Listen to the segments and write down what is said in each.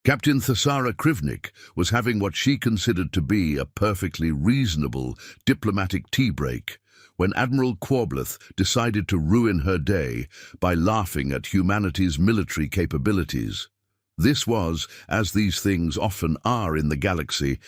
Captain Thesara Krivnik was having what she considered to be a perfectly reasonable diplomatic tea break when Admiral Quobleth decided to ruin her day by laughing at humanity's military capabilities. This was, as these things often are in the galaxy,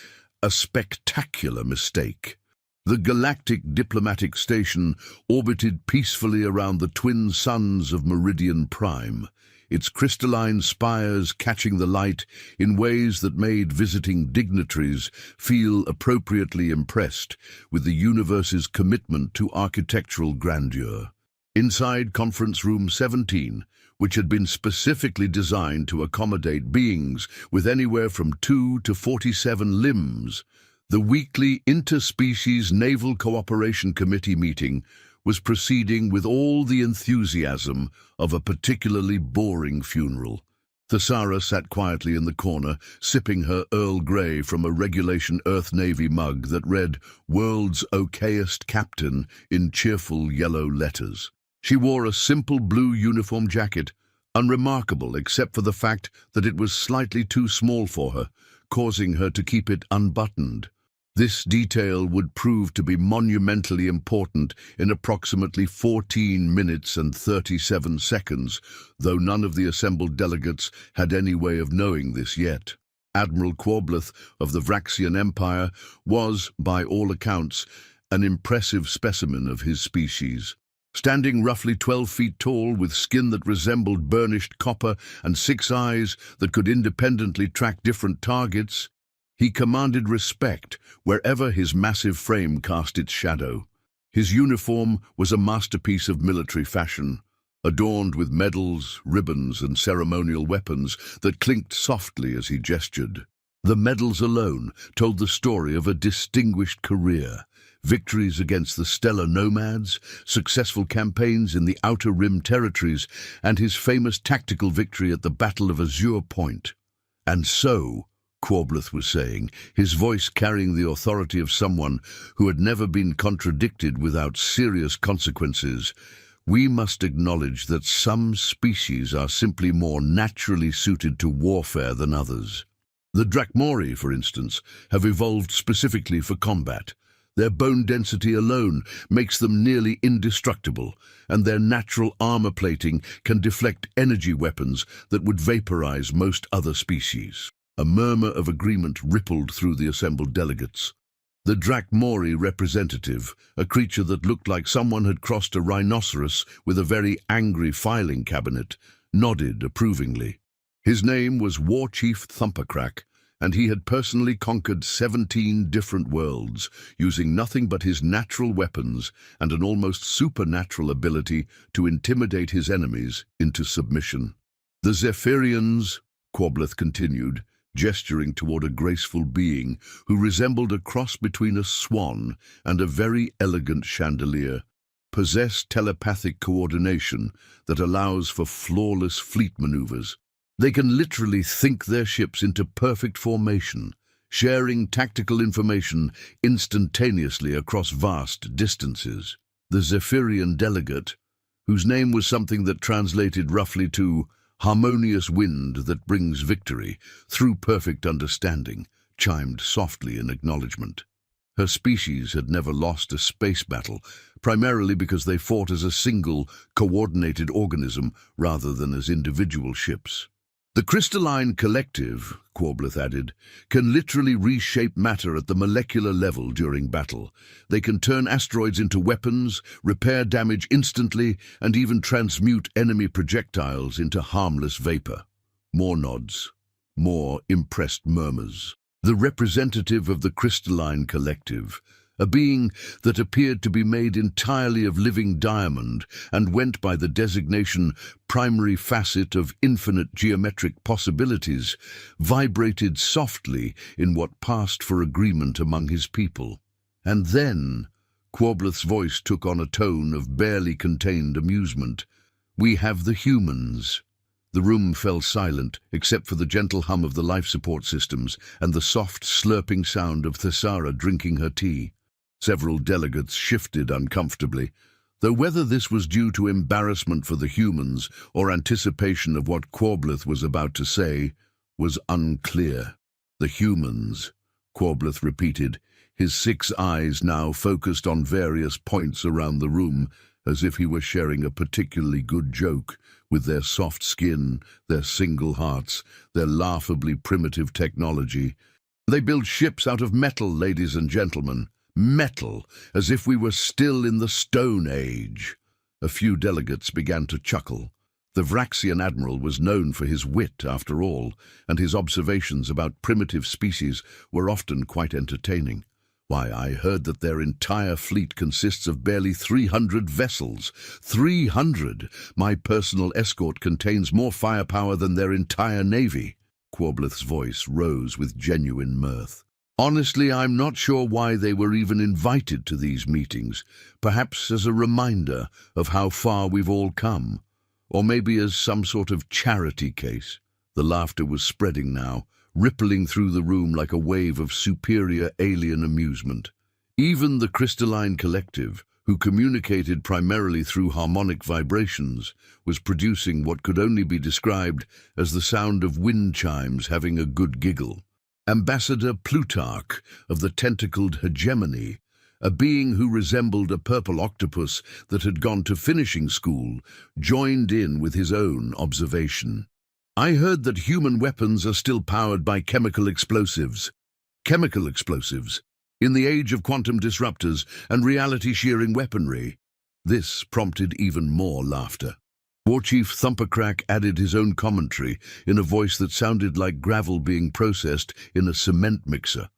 a spectacular mistake. The galactic diplomatic station orbited peacefully around the twin suns of Meridian Prime, its crystalline spires catching the light in ways that made visiting dignitaries feel appropriately impressed with the universe's commitment to architectural grandeur. Inside Conference Room 17, which had been specifically designed to accommodate beings with anywhere from 2 to 47 limbs, the weekly Interspecies Naval Cooperation Committee meeting was proceeding with all the enthusiasm of a particularly boring funeral. Thesara sat quietly in the corner, sipping her Earl Grey from a regulation Earth Navy mug that read, "World's Okayest Captain," in cheerful yellow letters. She wore a simple blue uniform jacket, unremarkable except for the fact that it was slightly too small for her, causing her to keep it unbuttoned. This detail would prove to be monumentally important in approximately 14 minutes and 37 seconds, though none of the assembled delegates had any way of knowing this yet. Admiral Quobleth of the Vraxian Empire was, by all accounts, an impressive specimen of his species. Standing roughly 12 feet tall, with skin that resembled burnished copper and 6 eyes that could independently track different targets, he commanded respect wherever his massive frame cast its shadow. His uniform was a masterpiece of military fashion, adorned with medals, ribbons, and ceremonial weapons that clinked softly as he gestured. The medals alone told the story of a distinguished career: victories against the stellar nomads, successful campaigns in the Outer Rim territories, and his famous tactical victory at the Battle of Azure Point. "And so," Quobleth was saying, his voice carrying the authority of someone who had never been contradicted without serious consequences, "we must acknowledge that some species are simply more naturally suited to warfare than others. The Drakmori, for instance, have evolved specifically for combat. Their bone density alone makes them nearly indestructible, and their natural armor plating can deflect energy weapons that would vaporize most other species." A murmur of agreement rippled through the assembled delegates. The Drakmori representative, a creature that looked like someone had crossed a rhinoceros with a very angry filing cabinet, nodded approvingly. His name was War Chief Thumpercrack, and he had personally conquered 17 different worlds, using nothing but his natural weapons and an almost supernatural ability to intimidate his enemies into submission. "The Zephyrians," Quobleth continued, gesturing toward a graceful being who resembled a cross between a swan and a very elegant chandelier, "possess telepathic coordination that allows for flawless fleet maneuvers. They can literally think their ships into perfect formation, sharing tactical information instantaneously across vast distances." The Zephyrian delegate, whose name was something that translated roughly to "harmonious wind that brings victory through perfect understanding," chimed softly in acknowledgement. Her species had never lost a space battle, primarily because they fought as a single, coordinated organism rather than as individual ships. "The crystalline collective," Quobleth added, "can literally reshape matter at the molecular level during battle. They can turn asteroids into weapons, repair damage instantly, and even transmute enemy projectiles into harmless vapor." More nods, more impressed murmurs. The representative of the crystalline collective, a being that appeared to be made entirely of living diamond and went by the designation "primary facet of infinite geometric possibilities," vibrated softly in what passed for agreement among his people. And then Quobleth's voice took on a tone of barely contained amusement. "We have the humans." The room fell silent, except for the gentle hum of the life support systems and the soft slurping sound of Thesara drinking her tea. Several delegates shifted uncomfortably, though whether this was due to embarrassment for the humans or anticipation of what Quobleth was about to say was unclear. The humans, Quableth repeated, his 6 eyes now focused on various points around the room, as if he were sharing a particularly good joke, with their soft skin, their single hearts, their laughably primitive technology. They build ships out of metal, ladies and gentlemen. Metal, as if we were still in the Stone Age. A few delegates began to chuckle. The Vraxian Admiral was known for his wit, after all, and his observations about primitive species were often quite entertaining. Why, I heard that their entire fleet consists of barely 300 vessels. 300! My personal escort contains more firepower than their entire navy. Quableth's voice rose with genuine mirth. Honestly, I'm not sure why they were even invited to these meetings. Perhaps as a reminder of how far we've all come. Or maybe as some sort of charity case. The laughter was spreading now, rippling through the room like a wave of superior alien amusement. Even the crystalline collective, who communicated primarily through harmonic vibrations, was producing what could only be described as the sound of wind chimes having a good giggle. Ambassador Plutarch of the tentacled hegemony, a being who resembled a purple octopus that had gone to finishing school, joined in with his own observation. I heard that human weapons are still powered by chemical explosives. Chemical explosives? In the age of quantum disruptors and reality-shearing weaponry. This prompted even more laughter. War Chief Thumpercrack added his own commentary in a voice that sounded like gravel being processed in a cement mixer.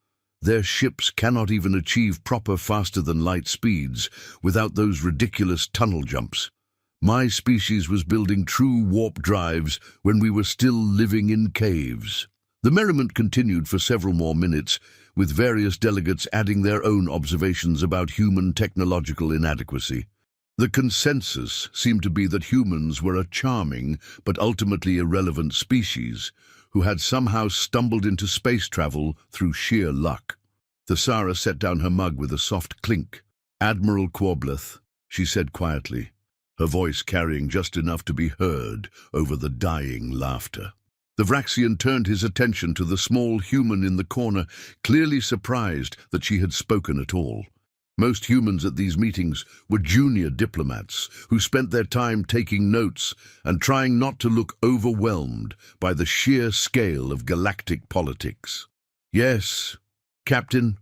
Their ships cannot even achieve proper faster-than-light speeds without those ridiculous tunnel jumps. My species was building true warp drives when we were still living in caves. The merriment continued for several more minutes, with various delegates adding their own observations about human technological inadequacy. The consensus seemed to be that humans were a charming but ultimately irrelevant species who had somehow stumbled into space travel through sheer luck. Thesara set down her mug with a soft clink. "Admiral Quableth," she said quietly, her voice carrying just enough to be heard over the dying laughter. The Vraxian turned his attention to the small human in the corner, clearly surprised that she had spoken at all. Most humans at these meetings were junior diplomats who spent their time taking notes and trying not to look overwhelmed by the sheer scale of galactic politics. "Yes, Captain."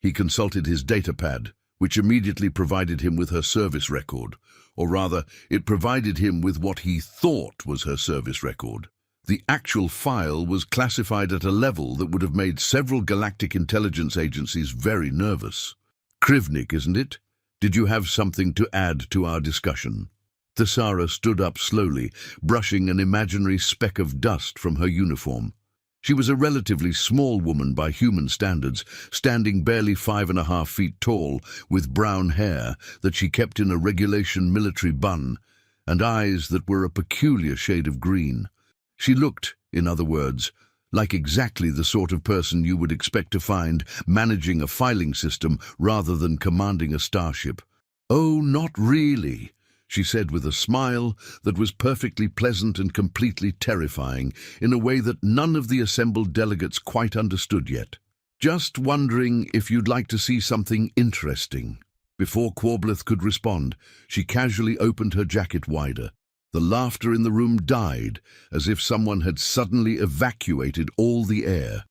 He consulted his datapad, which immediately provided him with her service record, or rather, it provided him with what he thought was her service record. The actual file was classified at a level that would have made several galactic intelligence agencies very nervous. "Krivnik, isn't it? Did you have something to add to our discussion?" Thesara stood up slowly, brushing an imaginary speck of dust from her uniform. She was a relatively small woman by human standards, standing barely 5.5 feet tall, with brown hair that she kept in a regulation military bun, and eyes that were a peculiar shade of green. She looked, in other words, like exactly the sort of person you would expect to find managing a filing system rather than commanding a starship. "Oh, not really," she said with a smile that was perfectly pleasant and completely terrifying, in a way that none of the assembled delegates quite understood yet. "Just wondering if you'd like to see something interesting." Before Quableth could respond, she casually opened her jacket wider. The laughter in the room died, as if someone had suddenly evacuated all the air.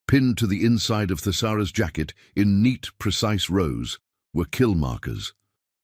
Pinned to the inside of Thesara's jacket, in neat, precise rows, were kill markers.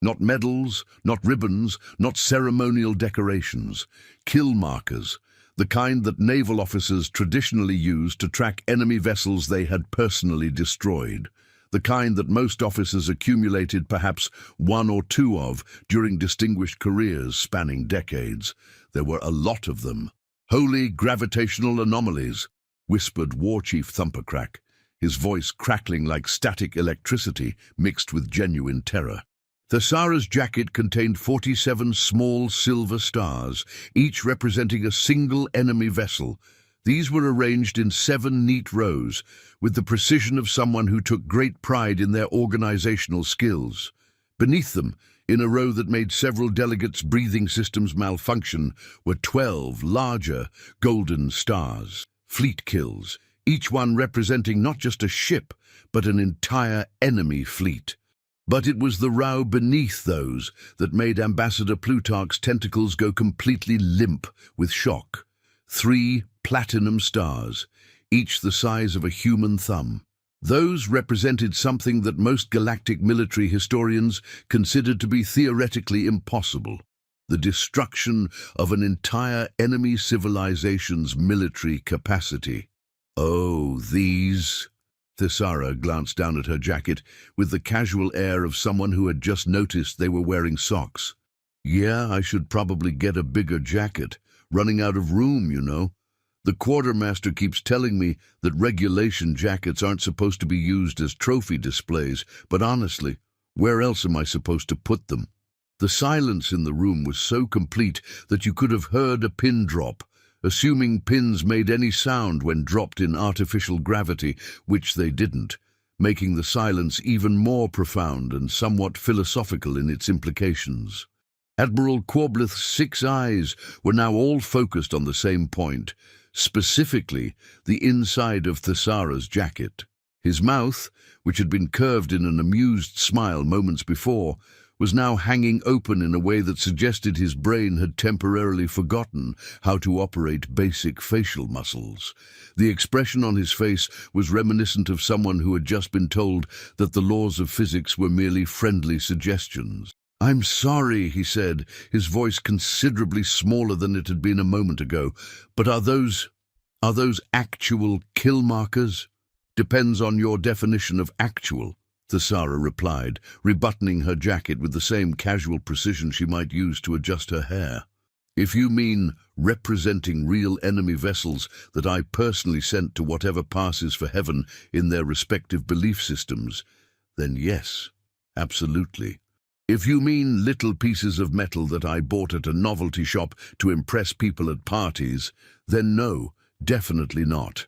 Not medals, not ribbons, not ceremonial decorations. Kill markers, the kind that naval officers traditionally used to track enemy vessels they had personally destroyed. The kind that most officers accumulated perhaps 1 or 2 of during distinguished careers spanning decades. There were a lot of them. "Holy gravitational anomalies," whispered War Chief Thumpercrack, his voice crackling like static electricity mixed with genuine terror. Thesara's jacket contained 47 small silver stars, each representing a single enemy vessel. These were arranged in 7 neat rows, with the precision of someone who took great pride in their organizational skills. Beneath them, in a row that made several delegates' breathing systems malfunction, were 12 larger golden stars. fleet kills, each one representing not just a ship, but an entire enemy fleet. But it was the row beneath those that made Ambassador Plutarch's tentacles go completely limp with shock. 3 platinum stars, each the size of a human thumb. Those represented something that most galactic military historians considered to be theoretically impossible: the destruction of an entire enemy civilization's military capacity. Oh, these... Thesara glanced down at her jacket with the casual air of someone who had just noticed they were wearing socks. Yeah, I should probably get a bigger jacket. Running out of room, you know. The quartermaster keeps telling me that regulation jackets aren't supposed to be used as trophy displays, but honestly, where else am I supposed to put them? The silence in the room was so complete that you could have heard a pin drop, assuming pins made any sound when dropped in artificial gravity, which they didn't, making the silence even more profound and somewhat philosophical in its implications. Admiral Quobleth's 6 eyes were now all focused on the same point, specifically the inside of Thesara's jacket. His mouth, which had been curved in an amused smile moments before, was now hanging open in a way that suggested his brain had temporarily forgotten how to operate basic facial muscles. The expression on his face was reminiscent of someone who had just been told that the laws of physics were merely friendly suggestions. "I'm sorry," he said, his voice considerably smaller than it had been a moment ago, "but are those actual kill markers?" "Depends on your definition of actual," Thesara replied, rebuttoning her jacket with the same casual precision she might use to adjust her hair. "If you mean representing real enemy vessels that I personally sent to whatever passes for heaven in their respective belief systems, then yes, absolutely. If you mean little pieces of metal that I bought at a novelty shop to impress people at parties, then no, definitely not."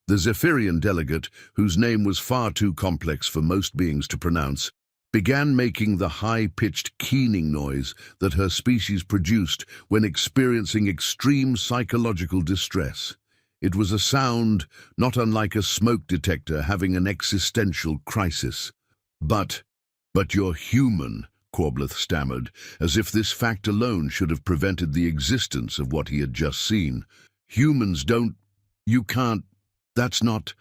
The Zephyrian delegate, whose name was far too complex for most beings to pronounce, began making the high-pitched keening noise that her species produced when experiencing extreme psychological distress. It was a sound not unlike a smoke detector having an existential crisis. But you're human," Quobleth stammered, as if this fact alone should have prevented the existence of what he had just seen. "Humans don't... You can't... That's not..."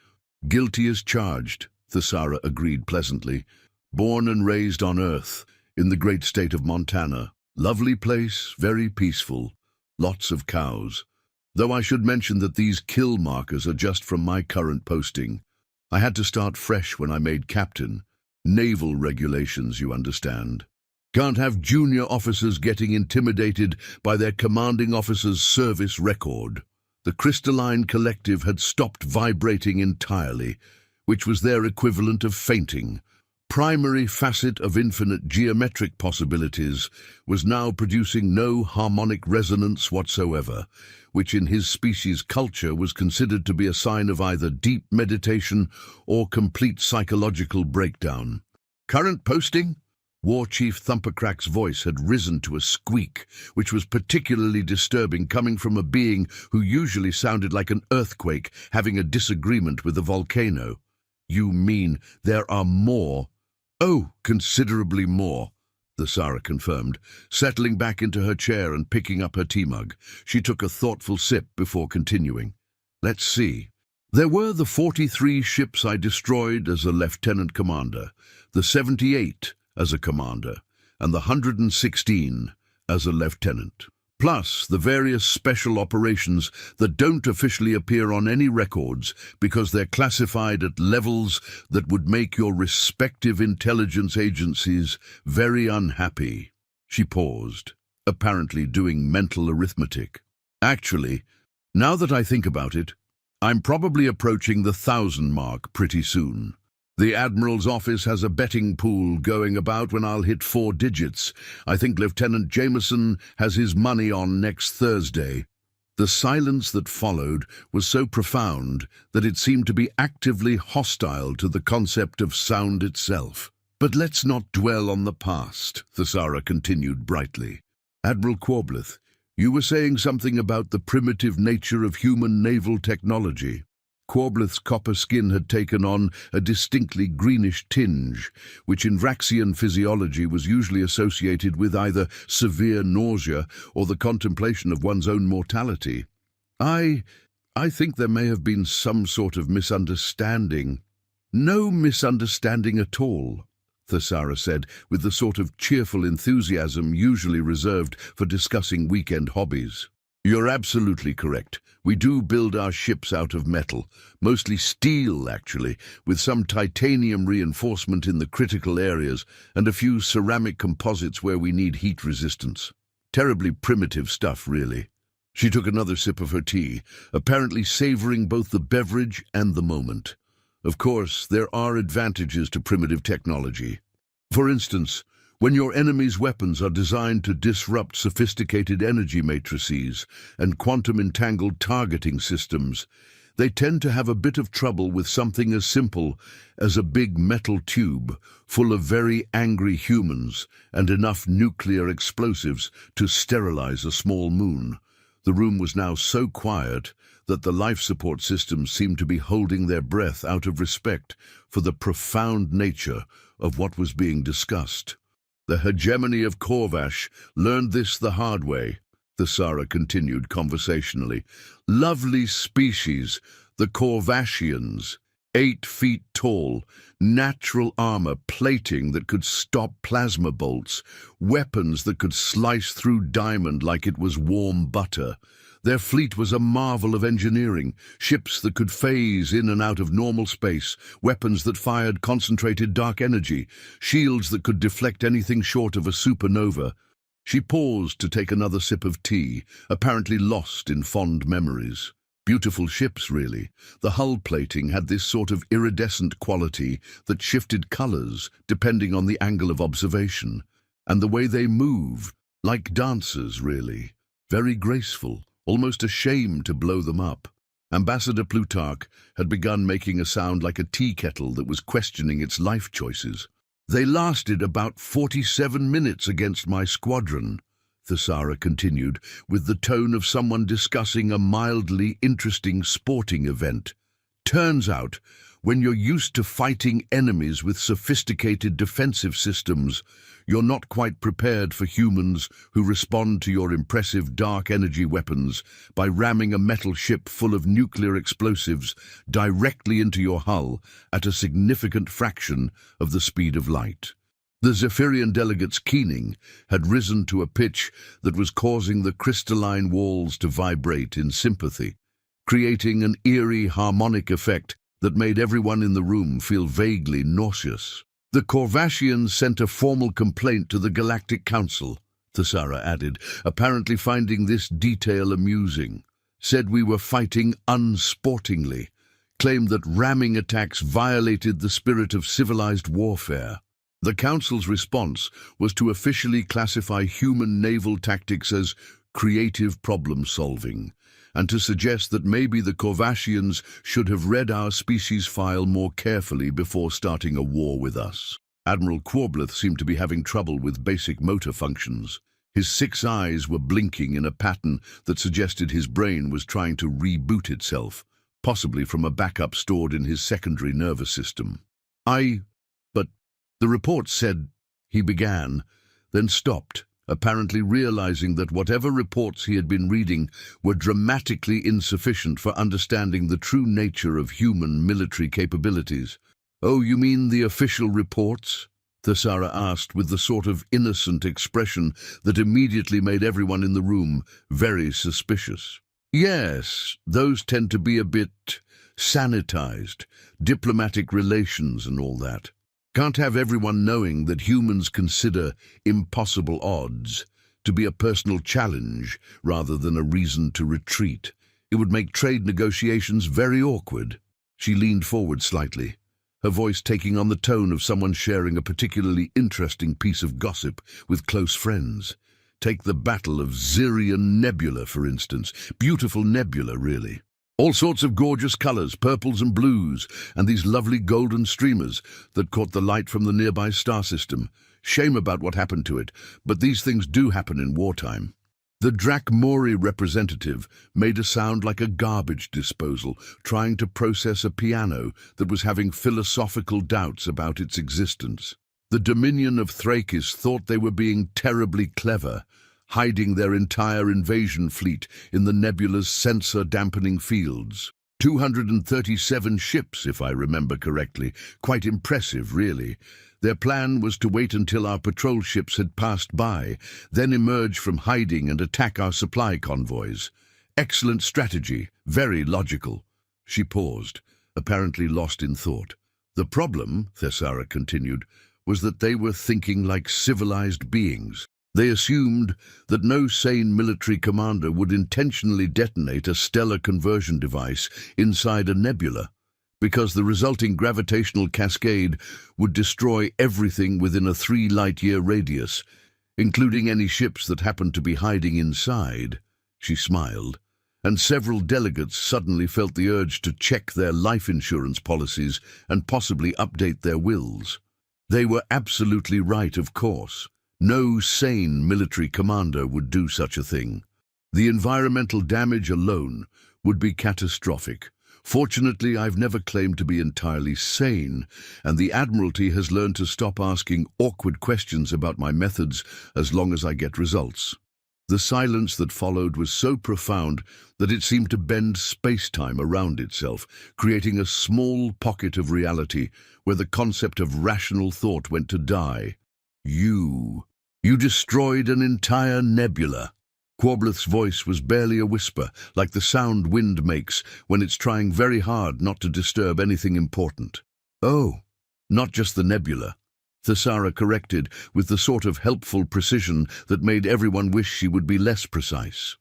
"Guilty as charged," Thesara agreed pleasantly. "Born and raised on Earth, in the great state of Montana. Lovely place, very peaceful. Lots of cows. Though I should mention that these kill markers are just from my current posting. I had to start fresh when I made captain. Naval regulations, you understand. Can't have junior officers getting intimidated by their commanding officer's service record." The crystalline collective had stopped vibrating entirely, which was their equivalent of fainting. Primary facet of infinite geometric possibilities was now producing no harmonic resonance whatsoever, which in his species' culture was considered to be a sign of either deep meditation or complete psychological breakdown. "Current posting?" War Chief Thumpercrack's voice had risen to a squeak, which was particularly disturbing coming from a being who usually sounded like an earthquake having a disagreement with a volcano. "You mean there are more?" "Oh, considerably more," Thesara confirmed, settling back into her chair and picking up her tea mug. She took a thoughtful sip before continuing. "Let's see. There were the 43 ships I destroyed as a lieutenant commander, the 78 as a commander, and the 116 as a lieutenant. Plus the various special operations that don't officially appear on any records because they're classified at levels that would make your respective intelligence agencies very unhappy." She paused, apparently doing mental arithmetic. "Actually, now that I think about it, I'm probably approaching the 1,000 mark pretty soon. The Admiral's office has a betting pool going about when I'll hit 4 digits. I think Lieutenant Jameson has his money on next Thursday." The silence that followed was so profound that it seemed to be actively hostile to the concept of sound itself. "But let's not dwell on the past," Thesara continued brightly. "Admiral Quobleth, You were saying something about the primitive nature of human naval technology. Quobleth's copper skin had taken on a distinctly greenish tinge, which in Vraxian physiology was usually associated with either severe nausea or the contemplation of one's own mortality. I think there may have been some sort of misunderstanding. No misunderstanding at all, Thesara said, with the sort of cheerful enthusiasm usually reserved for discussing weekend hobbies. You're absolutely correct. We do build our ships out of metal, mostly steel actually, with some titanium reinforcement in the critical areas and a few ceramic composites where we need heat resistance. Terribly primitive stuff, really. She took another sip of her tea, apparently savoring both the beverage and the moment. Of course, there are advantages to primitive technology. For instance, when your enemy's weapons are designed to disrupt sophisticated energy matrices and quantum-entangled targeting systems, they tend to have a bit of trouble with something as simple as a big metal tube full of very angry humans and enough nuclear explosives to sterilize a small moon. The room was now so quiet that the life support systems seemed to be holding their breath out of respect for the profound nature of what was being discussed. The hegemony of Corvash learned this the hard way, Thesara continued conversationally. Lovely species, the Corvashians, 8 feet tall, natural armor, plating that could stop plasma bolts, weapons that could slice through diamond like it was warm butter. Their fleet was a marvel of engineering, ships that could phase in and out of normal space, weapons that fired concentrated dark energy, shields that could deflect anything short of a supernova. She paused to take another sip of tea, apparently lost in fond memories. Beautiful ships, really. The hull plating had this sort of iridescent quality that shifted colors depending on the angle of observation. And the way they moved, like dancers, really. Very graceful. Almost a shame to blow them up. Ambassador Plutarch had begun making a sound like a tea kettle that was questioning its life choices. They lasted about 47 minutes against my squadron, Thesara continued, with the tone of someone discussing a mildly interesting sporting event. Turns out, when you're used to fighting enemies with sophisticated defensive systems, you're not quite prepared for humans who respond to your impressive dark energy weapons by ramming a metal ship full of nuclear explosives directly into your hull at a significant fraction of the speed of light. The Zephyrian delegate's keening had risen to a pitch that was causing the crystalline walls to vibrate in sympathy, creating an eerie harmonic effect that made everyone in the room feel vaguely nauseous. The Corvashians sent a formal complaint to the Galactic Council, Thesara added, apparently finding this detail amusing. Said we were fighting unsportingly, claimed that ramming attacks violated the spirit of civilized warfare. The Council's response was to officially classify human naval tactics as creative problem-solving, and to suggest that maybe the Corvashians should have read our species file more carefully before starting a war with us. Admiral Quobleth seemed to be having trouble with basic motor functions. His 6 eyes were blinking in a pattern that suggested his brain was trying to reboot itself, possibly from a backup stored in his secondary nervous system. But the report said, he began, then stopped, apparently realizing that whatever reports he had been reading were dramatically insufficient for understanding the true nature of human military capabilities. "Oh, you mean the official reports?" Thesara asked with the sort of innocent expression that immediately made everyone in the room very suspicious. "Yes, those tend to be a bit sanitized, diplomatic relations and all that. Can't have everyone knowing that humans consider impossible odds to be a personal challenge rather than a reason to retreat. It would make trade negotiations very awkward." She leaned forward slightly, her voice taking on the tone of someone sharing a particularly interesting piece of gossip with close friends. Take the Battle of Zirian Nebula, for instance. Beautiful nebula, really. All sorts of gorgeous colors, purples and blues, and these lovely golden streamers that caught the light from the nearby star system. Shame about what happened to it, but these things do happen in wartime. The Drakmori representative made a sound like a garbage disposal, trying to process a piano that was having philosophical doubts about its existence. The Dominion of Thrakis thought they were being terribly clever, hiding their entire invasion fleet in the nebula's sensor-dampening fields. 237 ships, if I remember correctly. Quite impressive, really. Their plan was to wait until our patrol ships had passed by, then emerge from hiding and attack our supply convoys. Excellent strategy, very logical. She paused, apparently lost in thought. The problem, Thessara continued, was that they were thinking like civilized beings. They assumed that no sane military commander would intentionally detonate a stellar conversion device inside a nebula, because the resulting gravitational cascade would destroy everything within a 3-light-year radius, including any ships that happened to be hiding inside. She smiled, and several delegates suddenly felt the urge to check their life insurance policies and possibly update their wills. They were absolutely right, of course. No sane military commander would do such a thing. The environmental damage alone would be catastrophic. Fortunately, I've never claimed to be entirely sane, and the Admiralty has learned to stop asking awkward questions about my methods as long as I get results. The silence that followed was so profound that it seemed to bend space-time around itself, creating a small pocket of reality where the concept of rational thought went to die. You destroyed an entire nebula. Quobleth's voice was barely a whisper, like the sound wind makes when it's trying very hard not to disturb anything important. Oh, not just the nebula, Thessara corrected with the sort of helpful precision that made everyone wish she would be less precise.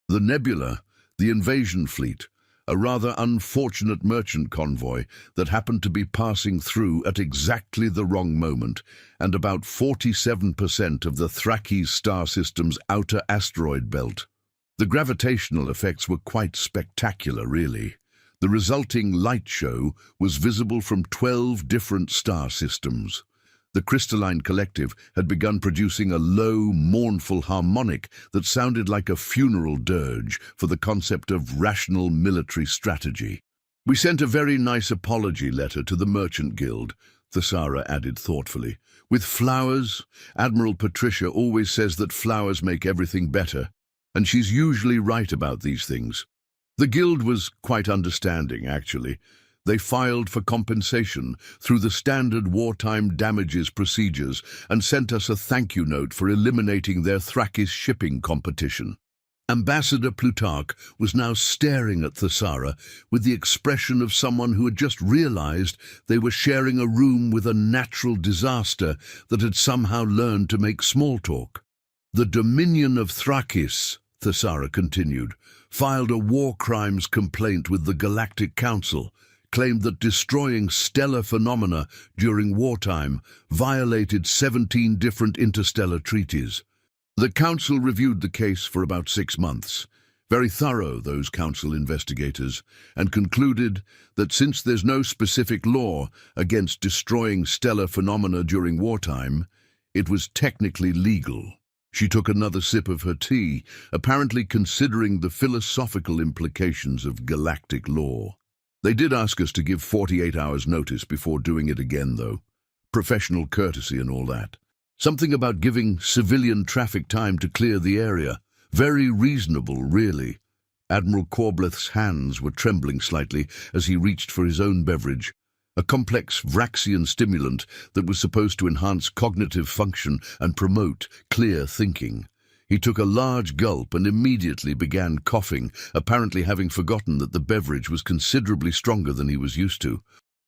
The nebula, the invasion fleet, a rather unfortunate merchant convoy that happened to be passing through at exactly the wrong moment, and about 47% of the Thrakis star system's outer asteroid belt. The gravitational effects were quite spectacular, really. The resulting light show was visible from 12 different star systems. The crystalline collective had begun producing a low, mournful harmonic that sounded like a funeral dirge for the concept of rational military strategy. We sent a very nice apology letter to the Merchant Guild, Thessara added thoughtfully. With flowers, Admiral Patricia always says that flowers make everything better, and she's usually right about these things. The Guild was quite understanding, actually. They filed for compensation through the standard wartime damages procedures and sent us a thank you note for eliminating their Thrakis shipping competition. Ambassador Plutarch was now staring at Thessara with the expression of someone who had just realized they were sharing a room with a natural disaster that had somehow learned to make small talk. The Dominion of Thrakis, Thessara continued, filed a war crimes complaint with the Galactic Council, claimed that destroying stellar phenomena during wartime violated 17 different interstellar treaties. The Council reviewed the case for about 6 months, very thorough, those Council investigators, and concluded that since there's no specific law against destroying stellar phenomena during wartime, it was technically legal. She took another sip of her tea, apparently considering the philosophical implications of galactic law. They did ask us to give 48 hours notice before doing it again, though. Professional courtesy and all that. Something about giving civilian traffic time to clear the area. Very reasonable, really. Admiral Quobleth's hands were trembling slightly as he reached for his own beverage, a complex Vraxian stimulant that was supposed to enhance cognitive function and promote clear thinking. He took a large gulp and immediately began coughing, apparently having forgotten that the beverage was considerably stronger than he was used to.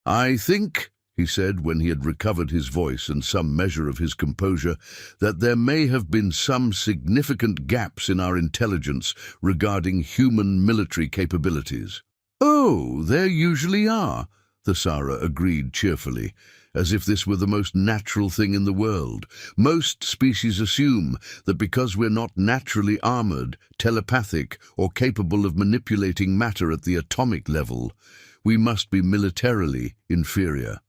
"I think," he said when he had recovered his voice and some measure of his composure, "that there may have been some significant gaps in our intelligence regarding human military capabilities." "Oh, there usually are," Thessara agreed cheerfully, as if this were the most natural thing in the world. Most species assume that because we're not naturally armored, telepathic, or capable of manipulating matter at the atomic level, we must be militarily inferior.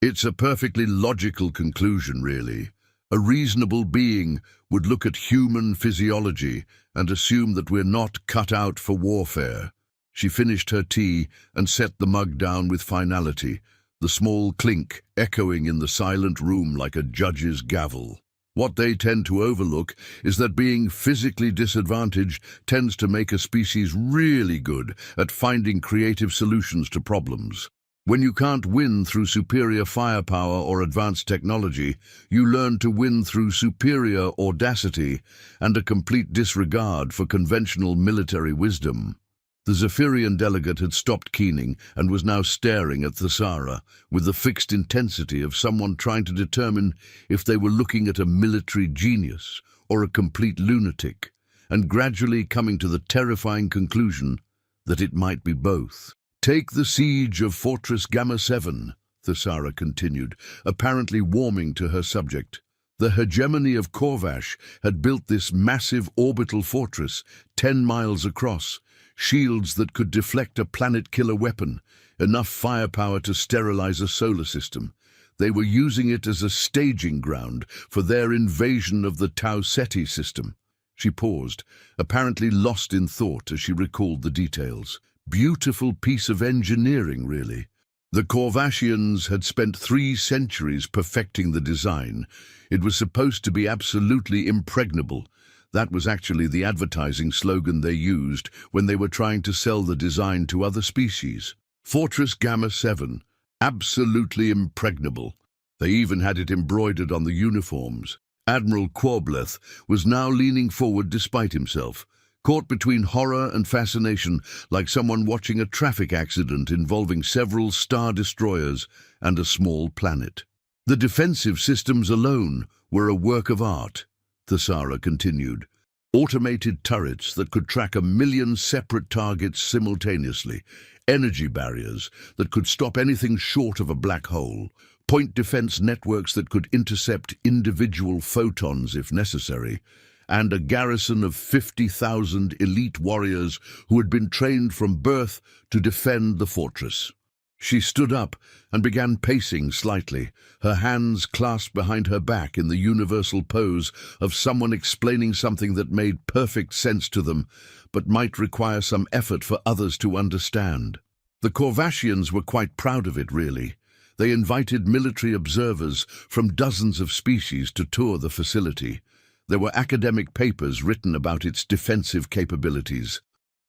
It's a perfectly logical conclusion, really. A reasonable being would look at human physiology and assume that we're not cut out for warfare. She finished her tea and set the mug down with finality, the small clink echoing in the silent room like a judge's gavel. What they tend to overlook is that being physically disadvantaged tends to make a species really good at finding creative solutions to problems. When you can't win through superior firepower or advanced technology, you learn to win through superior audacity and a complete disregard for conventional military wisdom. The Zephyrian delegate had stopped keening and was now staring at Thesara with the fixed intensity of someone trying to determine if they were looking at a military genius or a complete lunatic, and gradually coming to the terrifying conclusion that it might be both. "Take the siege of Fortress Gamma 7, Thesara continued, apparently warming to her subject. The hegemony of Corvash had built this massive orbital fortress 10 miles across, shields that could deflect a planet-killer weapon, enough firepower to sterilize a solar system. They were using it as a staging ground for their invasion of the Tau Ceti system." She paused, apparently lost in thought as she recalled the details. Beautiful piece of engineering, really. The Corvashians had spent 3 centuries perfecting the design. It was supposed to be absolutely impregnable. That was actually the advertising slogan they used when they were trying to sell the design to other species. Fortress Gamma 7, absolutely impregnable. They even had it embroidered on the uniforms. Admiral Quobleth was now leaning forward despite himself, caught between horror and fascination, like someone watching a traffic accident involving several star destroyers and a small planet. "The defensive systems alone were a work of art," Thesara continued. "Automated turrets that could track 1,000,000 separate targets simultaneously, energy barriers that could stop anything short of a black hole, point defense networks that could intercept individual photons if necessary, and a garrison of 50,000 elite warriors who had been trained from birth to defend the fortress." She stood up and began pacing slightly, her hands clasped behind her back in the universal pose of someone explaining something that made perfect sense to them, but might require some effort for others to understand. The Corvashians were quite proud of it, really. They invited military observers from dozens of species to tour the facility. There were academic papers written about its defensive capabilities.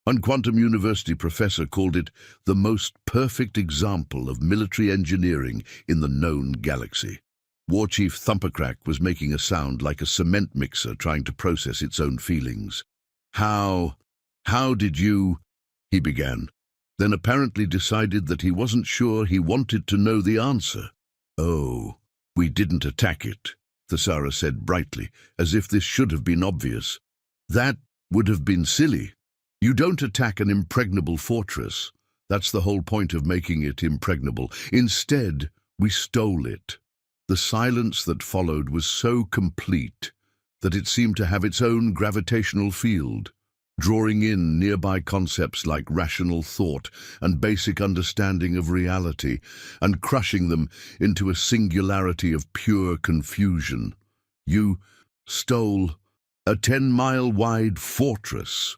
One Quantum University professor called it the most perfect example of military engineering in the known galaxy. War Chief Thumpercrack was making a sound like a cement mixer trying to process its own feelings. How did you—" he began, then apparently decided that he wasn't sure he wanted to know the answer. "Oh, we didn't attack it," Thesara said brightly, as if this should have been obvious. "That would have been silly. You don't attack an impregnable fortress. That's the whole point of making it impregnable. Instead, we stole it." The silence that followed was so complete that it seemed to have its own gravitational field, drawing in nearby concepts like rational thought and basic understanding of reality, and crushing them into a singularity of pure confusion. "You stole a 10-mile-wide fortress."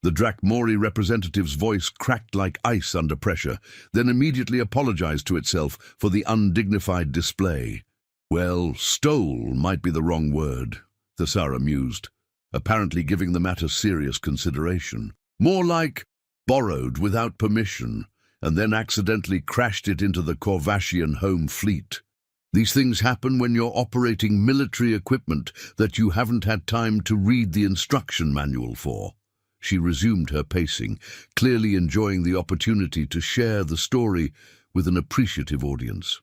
The Drakmori representative's voice cracked like ice under pressure, then immediately apologized to itself for the undignified display. "Well, stole might be the wrong word," Thesara mused, apparently giving the matter serious consideration. "More like borrowed without permission, and then accidentally crashed it into the Corvashian home fleet. These things happen when you're operating military equipment that you haven't had time to read the instruction manual for." She resumed her pacing, clearly enjoying the opportunity to share the story with an appreciative audience.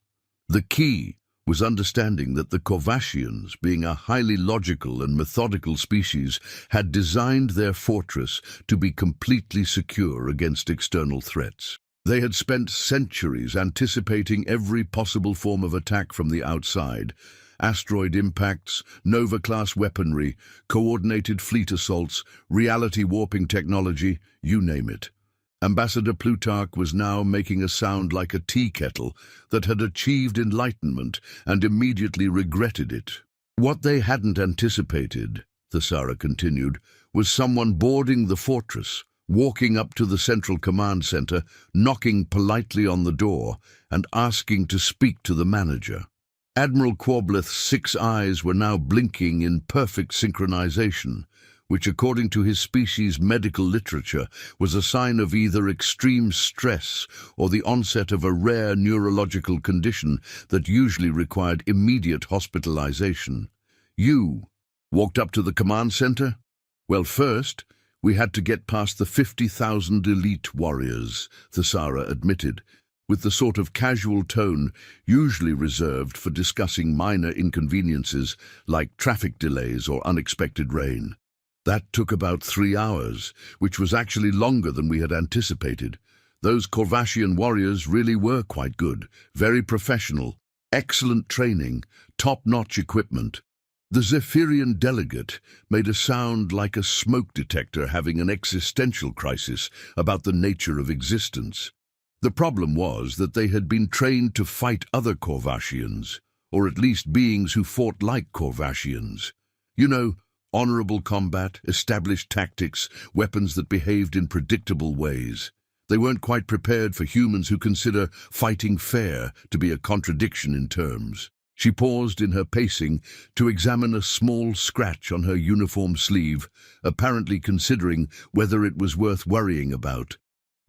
The key was understanding that the Corvashians, being a highly logical and methodical species, had designed their fortress to be completely secure against external threats. They had spent centuries anticipating every possible form of attack from the outside: asteroid impacts, Nova-class weaponry, coordinated fleet assaults, reality-warping technology, you name it. Ambassador Plutarch was now making a sound like a tea kettle that had achieved enlightenment and immediately regretted it. What they hadn't anticipated, Thesara continued, was someone boarding the fortress, walking up to the central command center, knocking politely on the door, and asking to speak to the manager. Admiral Quobleth's 6 eyes were now blinking in perfect synchronization, which, according to his species' medical literature, was a sign of either extreme stress or the onset of a rare neurological condition that usually required immediate hospitalization. "You walked up to the command center?" "Well, first, we had to get past the 50,000 elite warriors," Thesara admitted, with the sort of casual tone usually reserved for discussing minor inconveniences like traffic delays or unexpected rain. "That took about 3 hours, which was actually longer than we had anticipated. Those Corvassian warriors really were quite good, very professional, excellent training, top-notch equipment." The Zephyrian delegate made a sound like a smoke detector having an existential crisis about the nature of existence. The problem was that they had been trained to fight other Corvassians, or at least beings who fought like Corvassians. You know, honorable combat, established tactics, weapons that behaved in predictable ways. They weren't quite prepared for humans who consider fighting fair to be a contradiction in terms. She paused in her pacing to examine a small scratch on her uniform sleeve, apparently considering whether it was worth worrying about.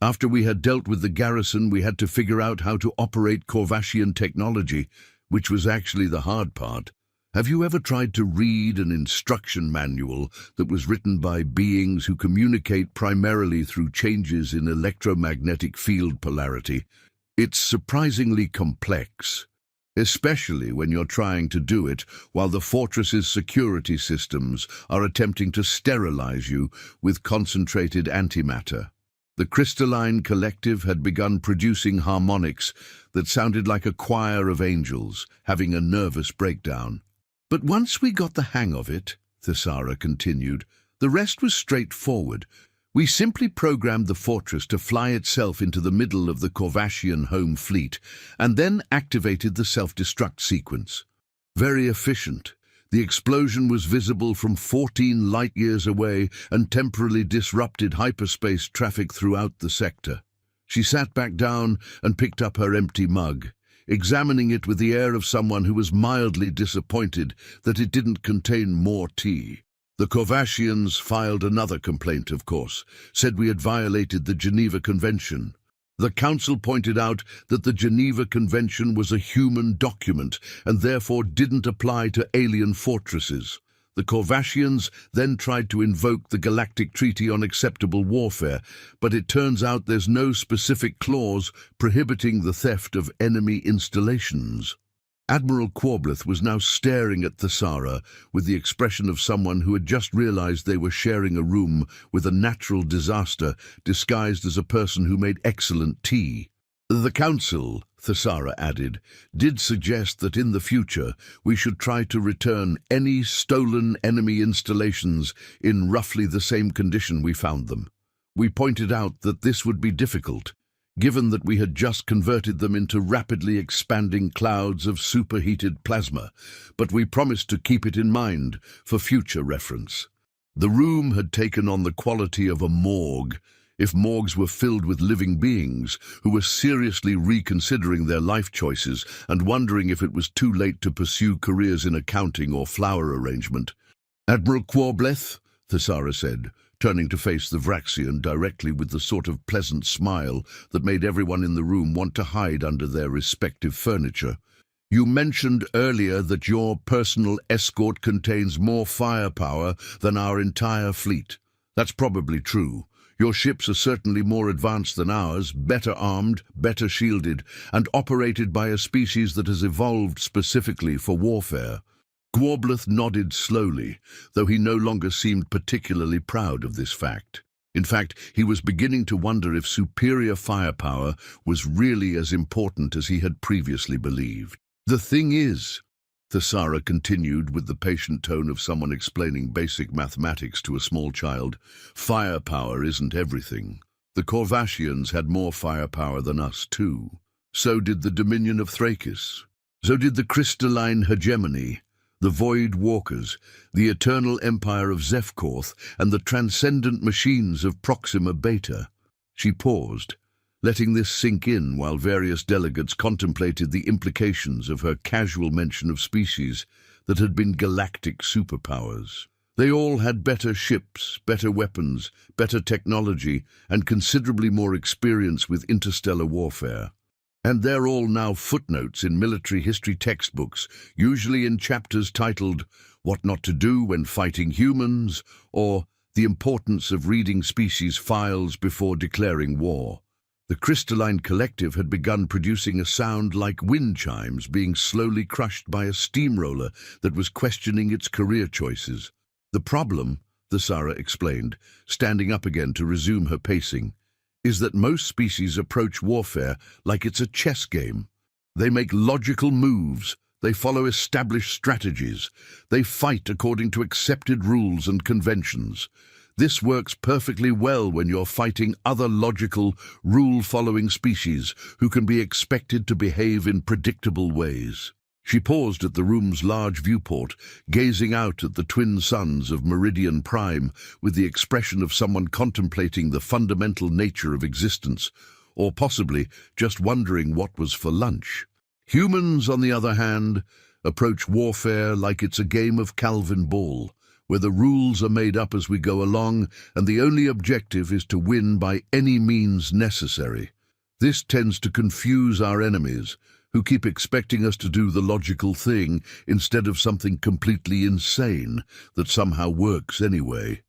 "After we had dealt with the garrison, we had to figure out how to operate Corvassian technology, which was actually the hard part. Have you ever tried to read an instruction manual that was written by beings who communicate primarily through changes in electromagnetic field polarity? It's surprisingly complex, especially when you're trying to do it while the fortress's security systems are attempting to sterilize you with concentrated antimatter." The crystalline collective had begun producing harmonics that sounded like a choir of angels having a nervous breakdown. "But once we got the hang of it," Thesara continued, "the rest was straightforward. We simply programmed the fortress to fly itself into the middle of the Corvassian home fleet, and then activated the self-destruct sequence. Very efficient. The explosion was visible from 14 light-years away and temporarily disrupted hyperspace traffic throughout the sector." She sat back down and picked up her empty mug, examining it with the air of someone who was mildly disappointed that it didn't contain more tea. "The Corvassians filed another complaint, of course, said we had violated the Geneva Convention. The Council pointed out that the Geneva Convention was a human document and therefore didn't apply to alien fortresses. The Corvassians then tried to invoke the Galactic Treaty on Acceptable Warfare, but it turns out there's no specific clause prohibiting the theft of enemy installations." Admiral Quobleth was now staring at Thesara with the expression of someone who had just realized they were sharing a room with a natural disaster disguised as a person who made excellent tea. "The Council," Thesara added, "did suggest that in the future we should try to return any stolen enemy installations in roughly the same condition we found them. We pointed out that this would be difficult, given that we had just converted them into rapidly expanding clouds of superheated plasma, but we promised to keep it in mind for future reference. The room had taken on the quality of a morgue, if morgues were filled with living beings who were seriously reconsidering their life choices and wondering if it was too late to pursue careers in accounting or flower arrangement. "Admiral Quobleth," Thesara said, turning to face the Vraxian directly with the sort of pleasant smile that made everyone in the room want to hide under their respective furniture. "You mentioned earlier that your personal escort contains more firepower than our entire fleet. That's probably true. Your ships are certainly more advanced than ours, better armed, better shielded, and operated by a species that has evolved specifically for warfare." Quobleth nodded slowly, though he no longer seemed particularly proud of this fact. In fact, he was beginning to wonder if superior firepower was really as important as he had previously believed. "The thing is," Thesara continued with the patient tone of someone explaining basic mathematics to a small child, "firepower isn't everything. The Corvassians had more firepower than us too. So did the Dominion of Thrakis. So did the crystalline hegemony. The Void Walkers, the eternal empire of Zefkorth, and the transcendent machines of Proxima Beta. She paused, letting this sink in while various delegates contemplated the implications of her casual mention of species that had been galactic superpowers. They all had better ships, better weapons, better technology, and considerably more experience with interstellar warfare. And they're all now footnotes in military history textbooks, usually in chapters titled What Not to Do When Fighting Humans, or The Importance of Reading Species Files Before Declaring War. The crystalline collective had begun producing a sound like wind chimes being slowly crushed by a steamroller that was questioning its career choices. The problem, Thesara explained, standing up again to resume her pacing, is that most species approach warfare like it's a chess game. They make logical moves, they follow established strategies, they fight according to accepted rules and conventions. This works perfectly well when you're fighting other logical, rule-following species who can be expected to behave in predictable ways. She paused at the room's large viewport, gazing out at the twin suns of Meridian Prime with the expression of someone contemplating the fundamental nature of existence, or possibly just wondering what was for lunch. Humans, on the other hand, approach warfare like it's a game of Calvin Ball, where the rules are made up as we go along and the only objective is to win by any means necessary. This tends to confuse our enemies, who keep expecting us to do the logical thing instead of something completely insane that somehow works anyway.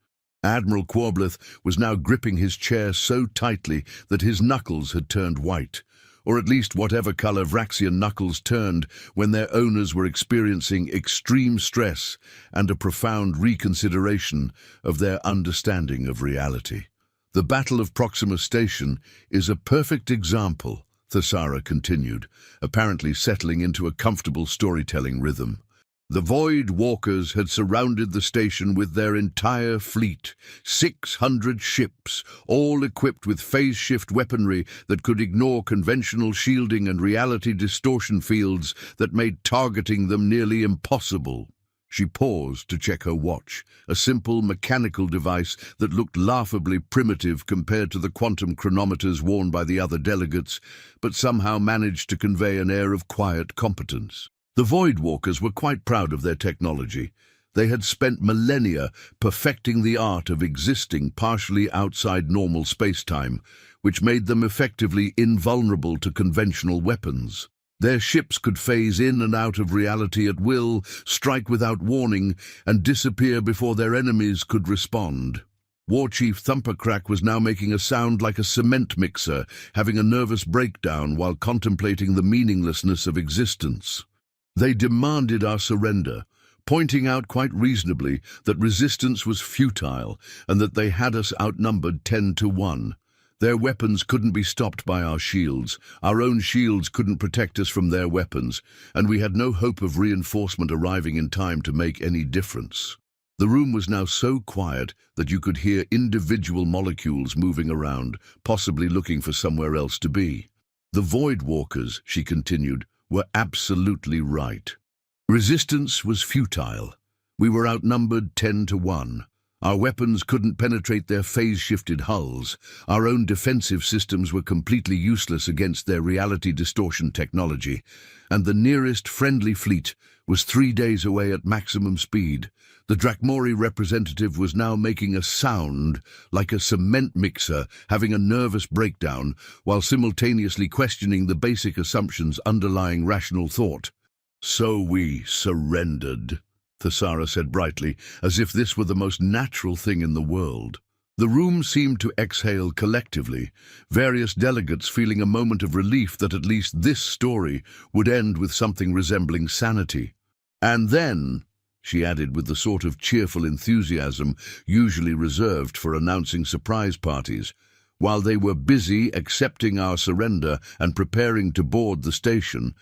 Admiral Quobleth was now gripping his chair so tightly that his knuckles had turned white, or at least whatever color Vraxian knuckles turned when their owners were experiencing extreme stress and a profound reconsideration of their understanding of reality. The Battle of Proxima Station is a perfect example, Thesara continued, apparently settling into a comfortable storytelling rhythm. The Void Walkers had surrounded the station with their entire fleet, 600 ships, all equipped with phase-shift weaponry that could ignore conventional shielding and reality distortion fields that made targeting them nearly impossible. She paused to check her watch, a simple mechanical device that looked laughably primitive compared to the quantum chronometers worn by the other delegates, but somehow managed to convey an air of quiet competence. The Void Walkers were quite proud of their technology. They had spent millennia perfecting the art of existing partially outside normal space-time, which made them effectively invulnerable to conventional weapons. Their ships could phase in and out of reality at will, strike without warning, and disappear before their enemies could respond. War Chief Thumpercrack was now making a sound like a cement mixer, having a nervous breakdown while contemplating the meaninglessness of existence. They demanded our surrender, pointing out quite reasonably that resistance was futile and that they had us outnumbered 10-1. Their weapons couldn't be stopped by our shields, our own shields couldn't protect us from their weapons, and we had no hope of reinforcement arriving in time to make any difference. The room was now so quiet that you could hear individual molecules moving around, possibly looking for somewhere else to be. The Void Walkers, she continued, were absolutely right. Resistance was futile. We were outnumbered 10-1. Our weapons couldn't penetrate their phase-shifted hulls. Our own defensive systems were completely useless against their reality distortion technology, and the nearest friendly fleet was 3 days away at maximum speed. The Drakmori representative was now making a sound like a cement mixer, having a nervous breakdown, while simultaneously questioning the basic assumptions underlying rational thought. "So we surrendered," Thesara said brightly, as if this were the most natural thing in the world. The room seemed to exhale collectively, various delegates feeling a moment of relief that at least this story would end with something resembling sanity. "And then," she added with the sort of cheerful enthusiasm usually reserved for announcing surprise parties, "while they were busy accepting our surrender and preparing to board the station,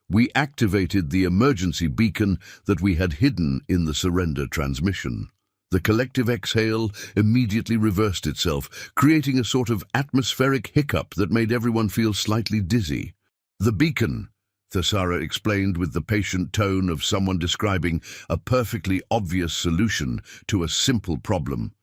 we activated the emergency beacon that we had hidden in the surrender transmission." The collective exhale immediately reversed itself, creating a sort of atmospheric hiccup that made everyone feel slightly dizzy. "The beacon," Thesara explained with the patient tone of someone describing a perfectly obvious solution to a simple problem,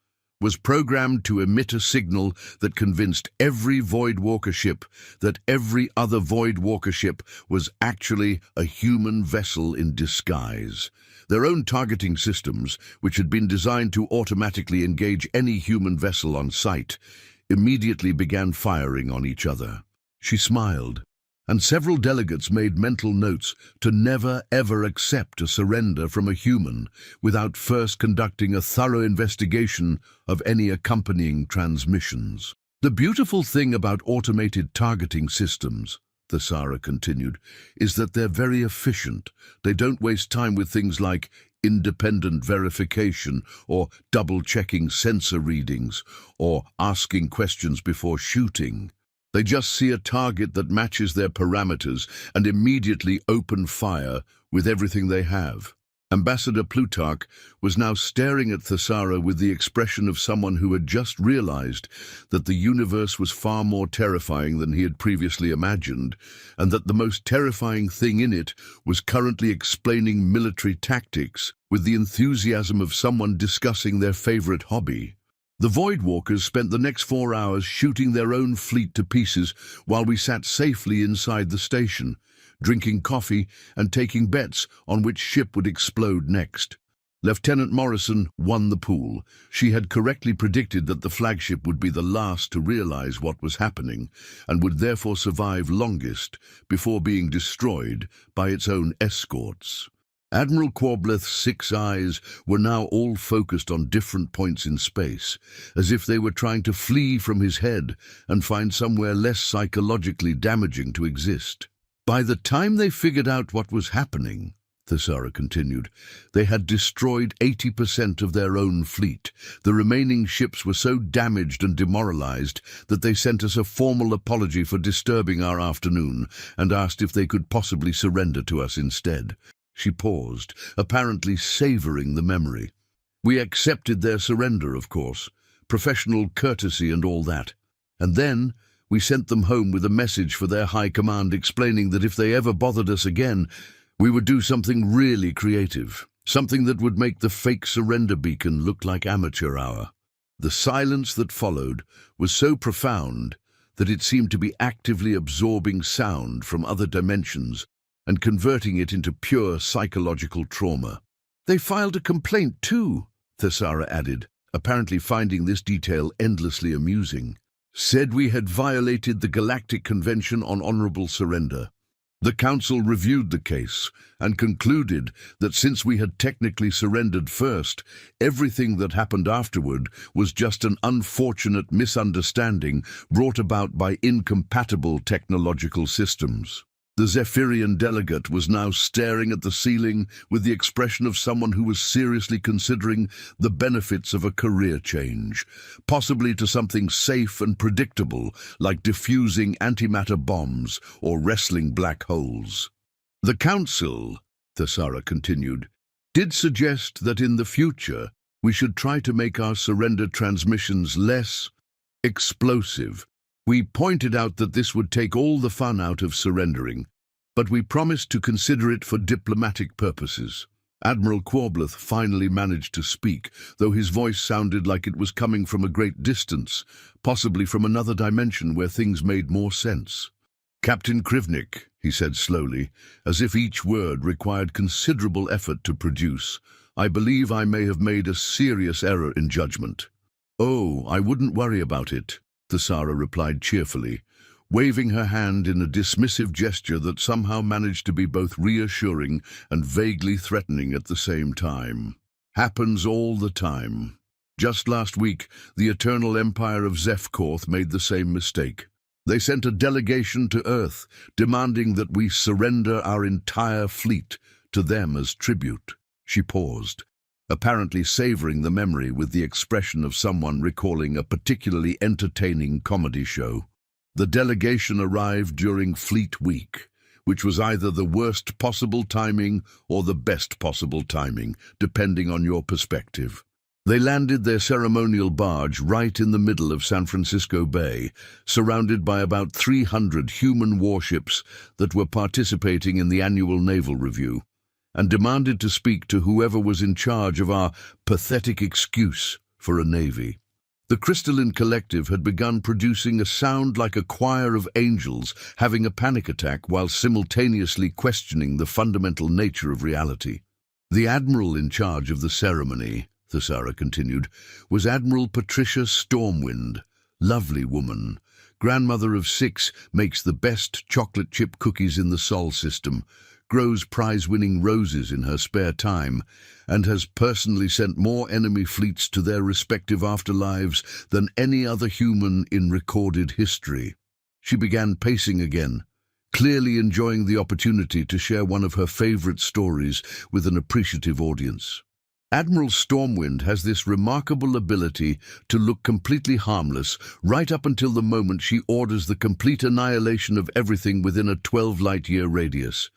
was programmed to emit a signal that convinced every Voidwalker ship that every other Voidwalker ship was actually a human vessel in disguise. Their own targeting systems, which had been designed to automatically engage any human vessel on sight, immediately began firing on each other. She smiled, and several delegates made mental notes to never ever accept a surrender from a human without first conducting a thorough investigation of any accompanying transmissions. The beautiful thing about automated targeting systems, Thesara continued, is that they're very efficient. They don't waste time with things like independent verification or double-checking sensor readings or asking questions before shooting. They just see a target that matches their parameters and immediately open fire with everything they have. Ambassador Plutarch was now staring at Thesara with the expression of someone who had just realized that the universe was far more terrifying than he had previously imagined, and that the most terrifying thing in it was currently explaining military tactics with the enthusiasm of someone discussing their favorite hobby. The Voidwalkers spent the next 4 hours shooting their own fleet to pieces while we sat safely inside the station, drinking coffee and taking bets on which ship would explode next. Lieutenant Morrison won the pool. She had correctly predicted that the flagship would be the last to realize what was happening and would therefore survive longest before being destroyed by its own escorts. Admiral Quobleth's 6 eyes were now all focused on different points in space, as if they were trying to flee from his head and find somewhere less psychologically damaging to exist. By the time they figured out what was happening, Thesara continued, they had destroyed 80% of their own fleet. The remaining ships were so damaged and demoralized that they sent us a formal apology for disturbing our afternoon and asked if they could possibly surrender to us instead. She paused, apparently savoring the memory. We accepted their surrender, of course, professional courtesy and all that. And then we sent them home with a message for their high command explaining that if they ever bothered us again, we would do something really creative, something that would make the fake surrender beacon look like amateur hour. The silence that followed was so profound that it seemed to be actively absorbing sound from other dimensions and converting it into pure psychological trauma. They filed a complaint too, Thesara added, apparently finding this detail endlessly amusing. Said we had violated the Galactic Convention on Honorable Surrender. The Council reviewed the case and concluded that since we had technically surrendered first, everything that happened afterward was just an unfortunate misunderstanding brought about by incompatible technological systems. The Zephyrian delegate was now staring at the ceiling with the expression of someone who was seriously considering the benefits of a career change, possibly to something safe and predictable like diffusing antimatter bombs or wrestling black holes. The Council, Thesara continued, did suggest that in the future we should try to make our surrender transmissions less explosive. We pointed out that this would take all the fun out of surrendering, but we promised to consider it for diplomatic purposes. Admiral Quobleth finally managed to speak, though his voice sounded like it was coming from a great distance, possibly from another dimension where things made more sense. Captain Krivnik, he said slowly, as if each word required considerable effort to produce, I believe I may have made a serious error in judgment. Oh, I wouldn't worry about it, Thesara replied cheerfully, waving her hand in a dismissive gesture that somehow managed to be both reassuring and vaguely threatening at the same time. Happens all the time. Just last week, the Eternal Empire of Zephkorth made the same mistake. They sent a delegation to Earth, demanding that we surrender our entire fleet to them as tribute. She paused, apparently savoring the memory with the expression of someone recalling a particularly entertaining comedy show. The delegation arrived during Fleet Week, which was either the worst possible timing or the best possible timing, depending on your perspective. They landed their ceremonial barge right in the middle of San Francisco Bay, surrounded by about 300 human warships that were participating in the annual naval review, and demanded to speak to whoever was in charge of our pathetic excuse for a navy. The crystalline collective had begun producing a sound like a choir of angels having a panic attack while simultaneously questioning the fundamental nature of reality. The admiral in charge of the ceremony, Thesara continued, was Admiral Patricia Stormwind. Lovely woman. Grandmother of 6, makes the best chocolate chip cookies in the Sol system, grows prize-winning roses in her spare time, and has personally sent more enemy fleets to their respective afterlives than any other human in recorded history. She began pacing again, clearly enjoying the opportunity to share one of her favorite stories with an appreciative audience. Admiral Stormwind has this remarkable ability to look completely harmless right up until the moment she orders the complete annihilation of everything within a 12-light-year radius.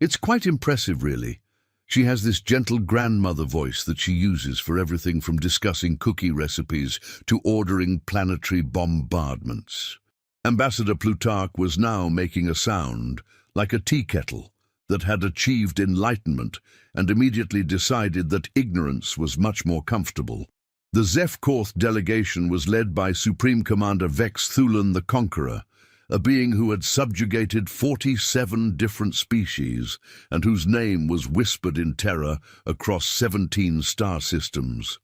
It's quite impressive, really. She has this gentle grandmother voice that she uses for everything from discussing cookie recipes to ordering planetary bombardments. Ambassador Plutarch was now making a sound, like a tea kettle, that had achieved enlightenment and immediately decided that ignorance was much more comfortable. The Zefkorth delegation was led by Supreme Commander Vex Thulan the Conqueror, a being who had subjugated 47 different species and whose name was whispered in terror across 17 star systems.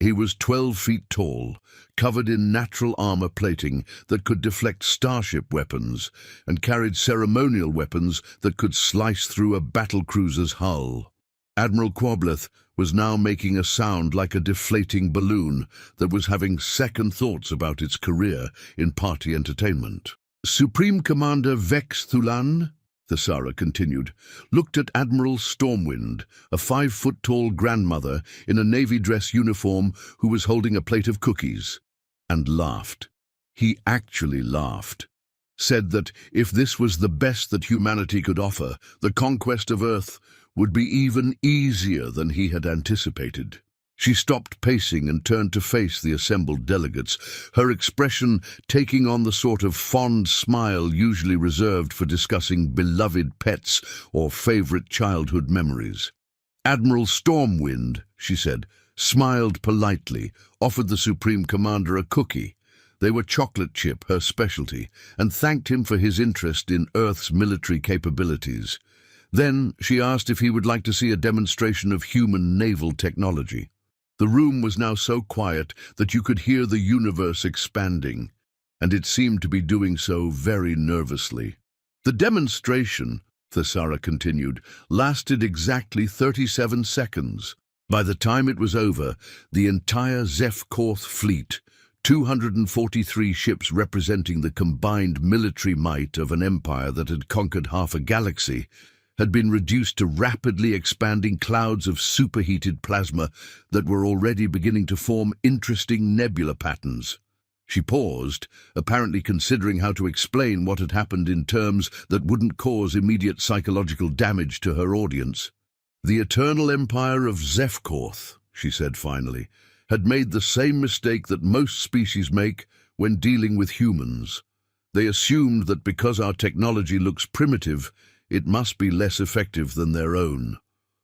He was 12 feet tall, covered in natural armor plating that could deflect starship weapons, and carried ceremonial weapons that could slice through a battlecruiser's hull. Admiral Quobleth was now making a sound like a deflating balloon that was having second thoughts about its career in party entertainment. Supreme Commander Vex Thulan, Thesara continued, looked at Admiral Stormwind, a 5-foot-tall grandmother in a navy dress uniform who was holding a plate of cookies, and laughed. He actually laughed. Said that if this was the best that humanity could offer, the conquest of Earth would be even easier than he had anticipated. She stopped pacing and turned to face the assembled delegates, her expression taking on the sort of fond smile usually reserved for discussing beloved pets or favorite childhood memories. Admiral Stormwind, she said, smiled politely, offered the Supreme Commander a cookie. They were chocolate chip, her specialty, and thanked him for his interest in Earth's military capabilities. Then she asked if he would like to see a demonstration of human naval technology. The room was now so quiet that you could hear the universe expanding, and it seemed to be doing so very nervously. The demonstration, Thesara continued, lasted exactly 37 seconds. By the time it was over, the entire Zefkorth fleet, 243 ships representing the combined military might of an empire that had conquered half a galaxy, had been reduced to rapidly expanding clouds of superheated plasma that were already beginning to form interesting nebula patterns. She paused, apparently considering how to explain what had happened in terms that wouldn't cause immediate psychological damage to her audience. The eternal empire of Zefkorth, she said finally, had made the same mistake that most species make when dealing with humans. They assumed that because our technology looks primitive, it must be less effective than their own.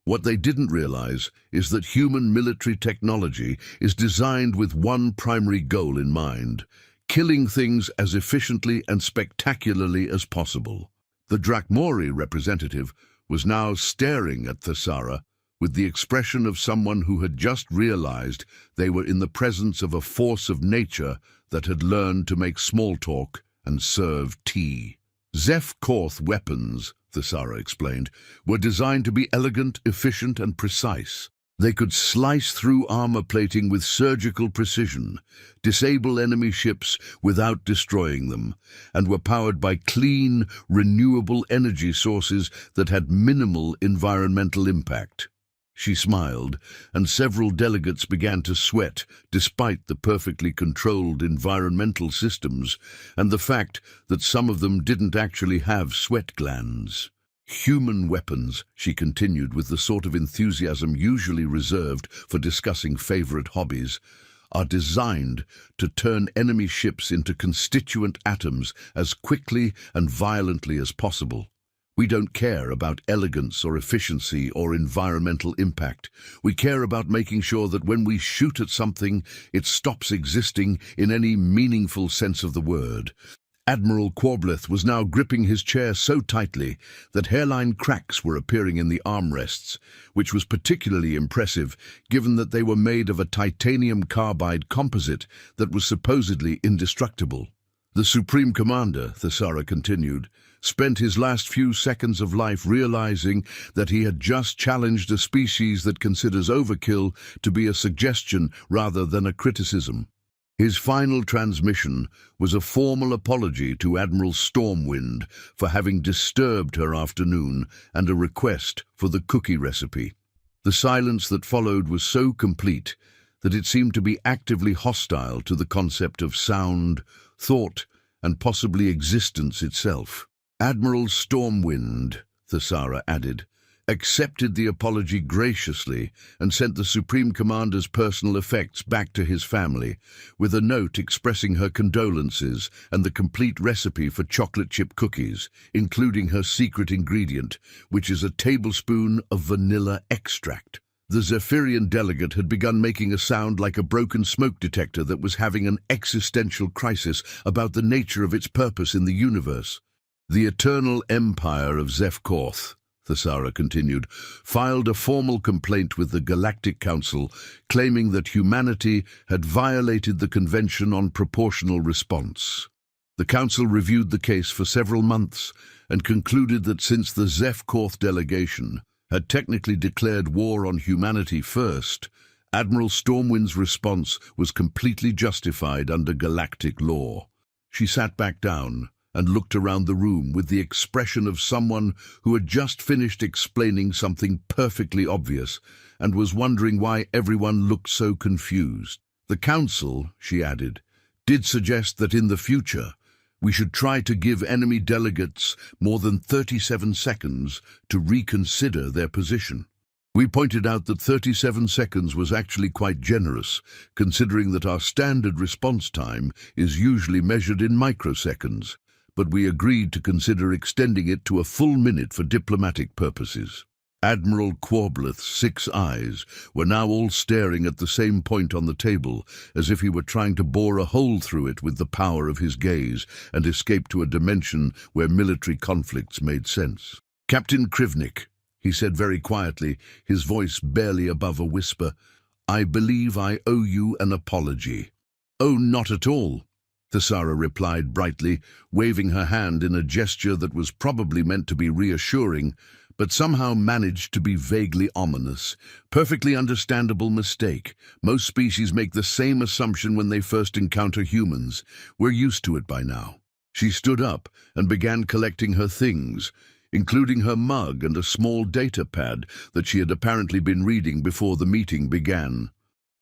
What they didn't realize is that human military technology is designed with one primary goal in mind: killing things as efficiently and spectacularly as possible. The Drakmori representative was now staring at Thesara with the expression of someone who had just realized they were in the presence of a force of nature that had learned to make small talk and serve tea. Zefkorth weapons, Thesara explained, were designed to be elegant, efficient, and precise. They could slice through armor plating with surgical precision, disable enemy ships without destroying them, and were powered by clean, renewable energy sources that had minimal environmental impact. She smiled, and several delegates began to sweat, despite the perfectly controlled environmental systems and the fact that some of them didn't actually have sweat glands. Human weapons, she continued with the sort of enthusiasm usually reserved for discussing favorite hobbies, are designed to turn enemy ships into constituent atoms as quickly and violently as possible. We don't care about elegance or efficiency or environmental impact. We care about making sure that when we shoot at something, it stops existing in any meaningful sense of the word. Admiral Quobleth was now gripping his chair so tightly that hairline cracks were appearing in the armrests, which was particularly impressive given that they were made of a titanium carbide composite that was supposedly indestructible. The Supreme Commander, Thesara continued, spent his last few seconds of life realizing that he had just challenged a species that considers overkill to be a suggestion rather than a criticism. His final transmission was a formal apology to Admiral Stormwind for having disturbed her afternoon and a request for the cookie recipe. The silence that followed was so complete that it seemed to be actively hostile to the concept of sound, thought, and possibly existence itself. Admiral Stormwind, Thesara added, accepted the apology graciously and sent the Supreme Commander's personal effects back to his family, with a note expressing her condolences and the complete recipe for chocolate chip cookies, including her secret ingredient, which is a tablespoon of vanilla extract. The Zephyrian delegate had begun making a sound like a broken smoke detector that was having an existential crisis about the nature of its purpose in the universe. The Eternal Empire of Zefkorth, Thesara continued, filed a formal complaint with the Galactic Council claiming that humanity had violated the Convention on Proportional Response. The Council reviewed the case for several months and concluded that since the Zefkorth delegation had technically declared war on humanity first, Admiral Stormwind's response was completely justified under galactic law. She sat back down and looked around the room with the expression of someone who had just finished explaining something perfectly obvious and was wondering why everyone looked so confused. The Council, she added, did suggest that in the future we should try to give enemy delegates more than 37 seconds to reconsider their position. We pointed out that 37 seconds was actually quite generous, considering that our standard response time is usually measured in microseconds, but we agreed to consider extending it to a full minute for diplomatic purposes. Admiral Quobleth's 6 eyes were now all staring at the same point on the table, as if he were trying to bore a hole through it with the power of his gaze and escape to a dimension where military conflicts made sense. "Captain Krivnik," he said very quietly, his voice barely above a whisper, "I believe I owe you an apology." "Oh, not at all," Thesara replied brightly, waving her hand in a gesture that was probably meant to be reassuring, but somehow managed to be vaguely ominous. "Perfectly understandable mistake. Most species make the same assumption when they first encounter humans. We're used to it by now." She stood up and began collecting her things, including her mug and a small data pad that she had apparently been reading before the meeting began.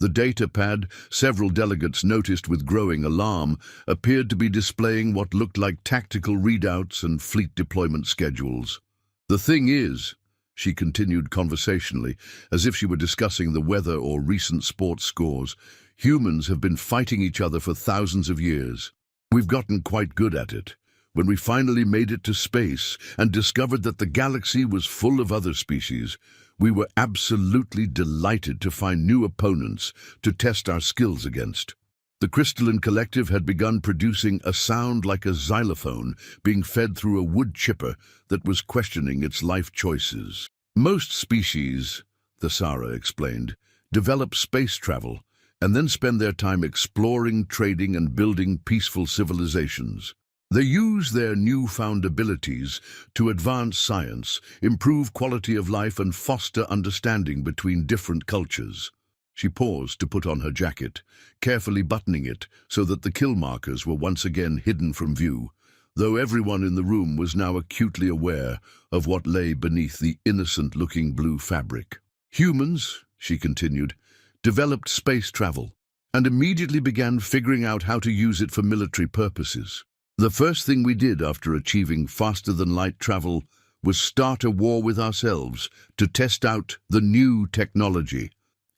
The data pad, several delegates noticed with growing alarm, appeared to be displaying what looked like tactical readouts and fleet deployment schedules. "The thing is," she continued conversationally, as if she were discussing the weather or recent sports scores, "humans have been fighting each other for thousands of years. We've gotten quite good at it. When we finally made it to space and discovered that the galaxy was full of other species, we were absolutely delighted to find new opponents to test our skills against." The crystalline collective had begun producing a sound like a xylophone being fed through a wood chipper that was questioning its life choices. "Most species," Thesara explained, "develop space travel and then spend their time exploring, trading, and building peaceful civilizations. They use their newfound abilities to advance science, improve quality of life, and foster understanding between different cultures." She paused to put on her jacket, carefully buttoning it so that the kill markers were once again hidden from view, though everyone in the room was now acutely aware of what lay beneath the innocent-looking blue fabric. "Humans," she continued, "developed space travel and immediately began figuring out how to use it for military purposes. The first thing we did after achieving faster-than-light travel was start a war with ourselves to test out the new technology.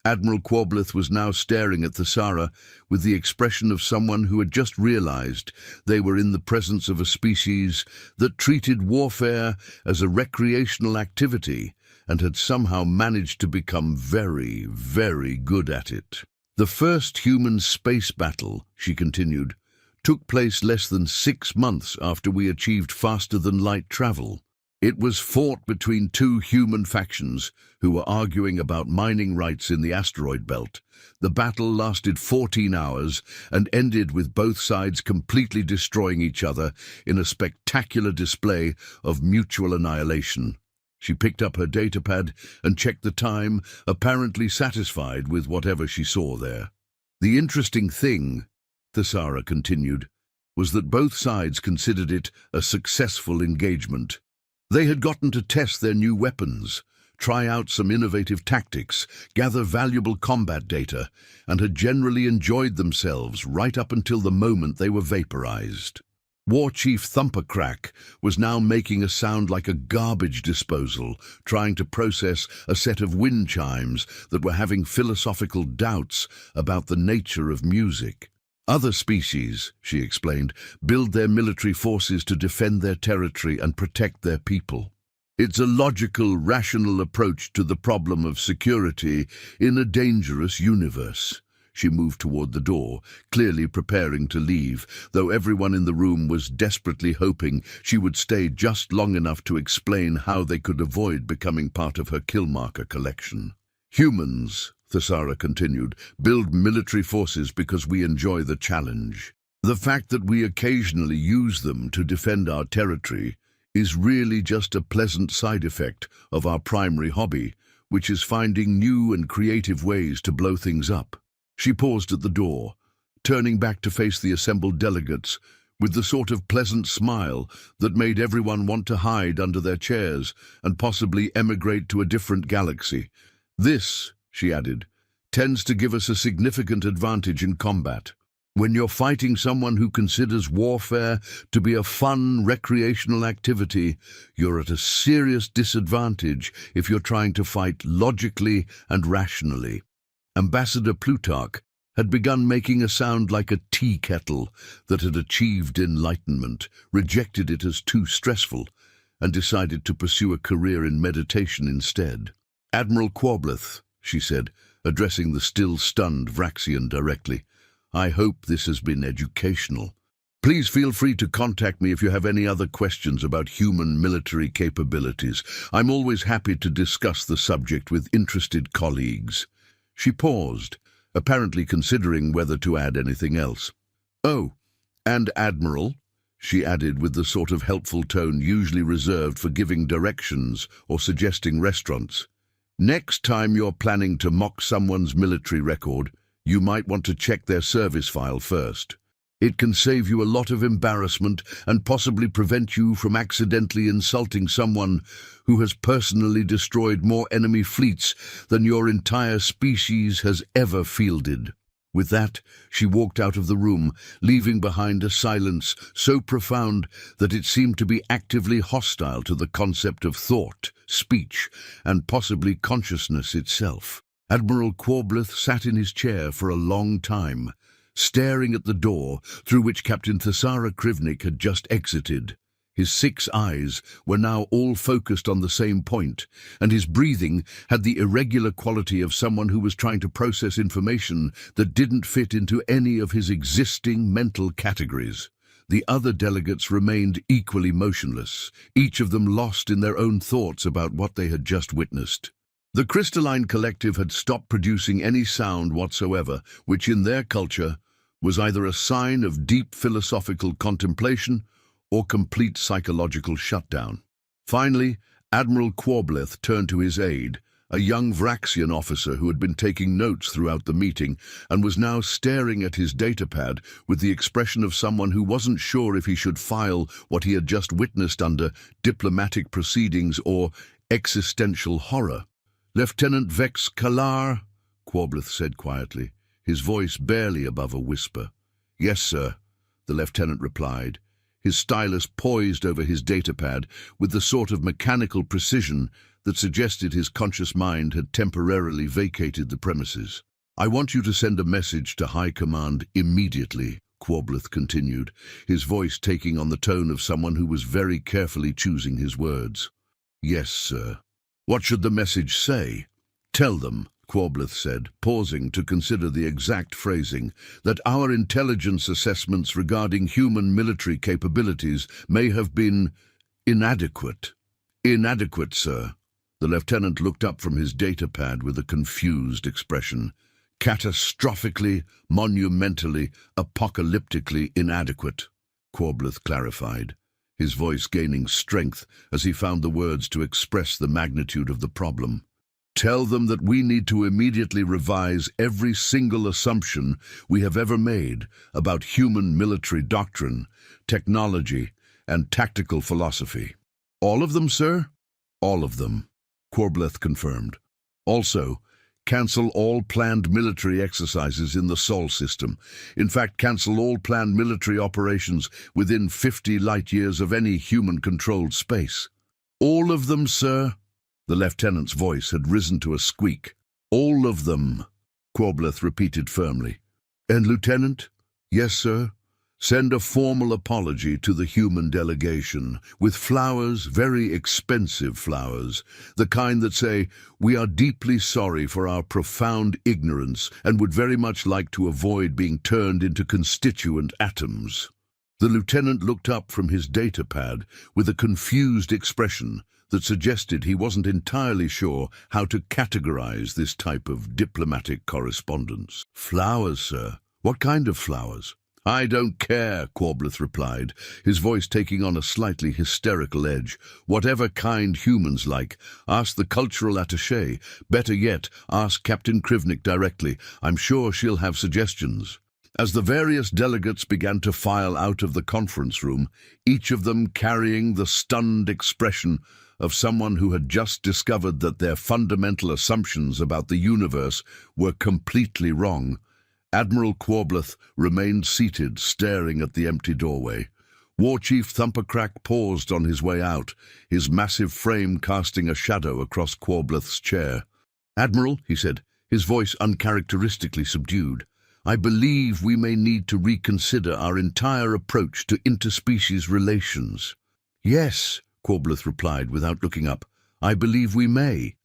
Admiral Quobleth was now staring at Thesara with the expression of someone who had just realized they were in the presence of a species that treated warfare as a recreational activity and had somehow managed to become very, very good at it. The first human space battle, she continued, took place less than 6 months after we achieved faster-than-light travel. It was fought between two human factions who were arguing about mining rights in the asteroid belt. The battle lasted 14 hours and ended with both sides completely destroying each other in a spectacular display of mutual annihilation. She picked up her datapad and checked the time, apparently satisfied with whatever she saw there. The interesting thing, Thesara continued, was that both sides considered it a successful engagement. They had gotten to test their new weapons, try out some innovative tactics, gather valuable combat data, and had generally enjoyed themselves right up until the moment they were vaporized. War Chief Thumpercrack was now making a sound like a garbage disposal, trying to process a set of wind chimes that were having philosophical doubts about the nature of music. Other species, she explained, build their military forces to defend their territory and protect their people. It's a logical, rational approach to the problem of security in a dangerous universe. She moved toward the door, clearly preparing to leave, though everyone in the room was desperately hoping she would stay just long enough to explain how they could avoid becoming part of her kill marker collection. Humans, Thesara continued, build military forces because we enjoy the challenge. The fact that we occasionally use them to defend our territory is really just a pleasant side effect of our primary hobby, which is finding new and creative ways to blow things up. She paused at the door, turning back to face the assembled delegates with the sort of pleasant smile that made everyone want to hide under their chairs and possibly emigrate to a different galaxy. This, she added, tends to give us a significant advantage in combat. When you're fighting someone who considers warfare to be a fun, recreational activity, you're at a serious disadvantage if you're trying to fight logically and rationally. Ambassador Plutarch had begun making a sound like a tea kettle that had achieved enlightenment, rejected it as too stressful, and decided to pursue a career in meditation instead. Admiral Quobleth, she said, addressing the still stunned Vraxian directly, I hope this has been educational. Please feel free to contact me if you have any other questions about human military capabilities. I'm always happy to discuss the subject with interested colleagues. She paused, apparently considering whether to add anything else. Oh, and Admiral, she added with the sort of helpful tone usually reserved for giving directions or suggesting restaurants. Next time you're planning to mock someone's military record, you might want to check their service file first. It can save you a lot of embarrassment and possibly prevent you from accidentally insulting someone who has personally destroyed more enemy fleets than your entire species has ever fielded. With that, she walked out of the room, leaving behind a silence so profound that it seemed to be actively hostile to the concept of thought, speech, and possibly consciousness itself. Admiral Quobleth sat in his chair for a long time, staring at the door through which Captain Thesara Krivnik had just exited. His 6 eyes were now all focused on the same point, and his breathing had the irregular quality of someone who was trying to process information that didn't fit into any of his existing mental categories. The other delegates remained equally motionless, each of them lost in their own thoughts about what they had just witnessed. The crystalline collective had stopped producing any sound whatsoever, which in their culture was either a sign of deep philosophical contemplation or complete psychological shutdown. Finally, Admiral Quobleth turned to his aide, a young Vraxian officer who had been taking notes throughout the meeting and was now staring at his datapad with the expression of someone who wasn't sure if he should file what he had just witnessed under diplomatic proceedings or existential horror. Lieutenant Vex Kalar, Quobleth said quietly, his voice barely above a whisper. Yes, sir, the lieutenant replied, his stylus poised over his datapad with the sort of mechanical precision that suggested his conscious mind had temporarily vacated the premises. "I want you to send a message to High Command immediately," Quableth continued, his voice taking on the tone of someone who was very carefully choosing his words. "Yes, sir." "What should the message say?" "Tell them," Quableth said, pausing to consider the exact phrasing, "that our intelligence assessments regarding human military capabilities may have been inadequate." "Inadequate, sir." The lieutenant looked up from his datapad with a confused expression. "Catastrophically, monumentally, apocalyptically inadequate," Quableth clarified, his voice gaining strength as he found the words to express the magnitude of the problem. "Tell them that we need to immediately revise every single assumption we have ever made about human military doctrine, technology, and tactical philosophy." "All of them, sir?" "All of them," Quableth confirmed. "Also, cancel all planned military exercises in the Sol system. In fact, cancel all planned military operations within 50 light-years of any human-controlled space." "All of them, sir?" The lieutenant's voice had risen to a squeak. "All of them," Quableth repeated firmly. "And, Lieutenant?" "Yes, sir." "Send a formal apology to the human delegation, with flowers, very expensive flowers, the kind that say, 'We are deeply sorry for our profound ignorance and would very much like to avoid being turned into constituent atoms.'" The lieutenant looked up from his datapad with a confused expression that suggested he wasn't entirely sure how to categorize this type of diplomatic correspondence. "Flowers, sir? What kind of flowers?" "I don't care," Quableth replied, his voice taking on a slightly hysterical edge. "Whatever kind humans like. Ask the cultural attaché. Better yet, ask Captain Krivnik directly. I'm sure she'll have suggestions." As the various delegates began to file out of the conference room, each of them carrying the stunned expression of someone who had just discovered that their fundamental assumptions about the universe were completely wrong, Admiral Quableth remained seated, staring at the empty doorway. War Chief Thumpercrack paused on his way out, his massive frame casting a shadow across Quableth's chair. "Admiral," he said, his voice uncharacteristically subdued, "I believe we may need to reconsider our entire approach to interspecies relations." "Yes," Quableth replied without looking up, "I believe we may."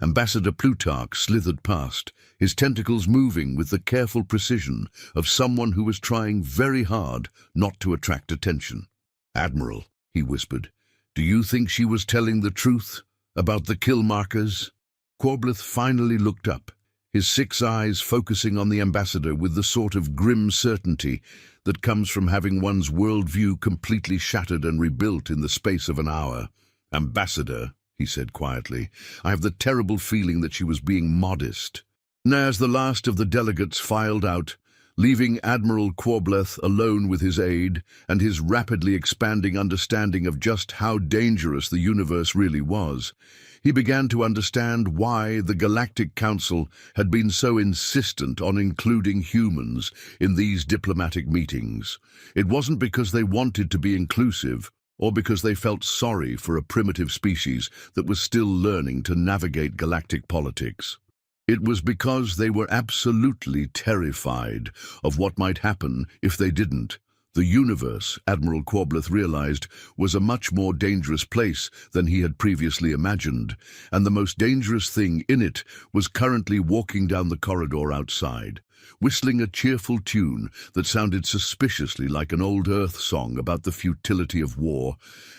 Ambassador Plutarch slithered past, his tentacles moving with the careful precision of someone who was trying very hard not to attract attention. "Admiral," he whispered, "do you think she was telling the truth about the kill markers?" Quableth finally looked up, his 6 eyes focusing on the ambassador with the sort of grim certainty that comes from having one's worldview completely shattered and rebuilt in the space of an hour. "Ambassador," he said quietly, "I have the terrible feeling that she was being modest." As the last of the delegates filed out, leaving Admiral Quableth alone with his aide and his rapidly expanding understanding of just how dangerous the universe really was, he began to understand why the Galactic Council had been so insistent on including humans in these diplomatic meetings. It wasn't because they wanted to be inclusive, or because they felt sorry for a primitive species that was still learning to navigate galactic politics. It was because they were absolutely terrified of what might happen if they didn't. The universe, Admiral Quableth realized, was a much more dangerous place than he had previously imagined, and the most dangerous thing in it was currently walking down the corridor outside, whistling a cheerful tune that sounded suspiciously like an old Earth song about the futility of war,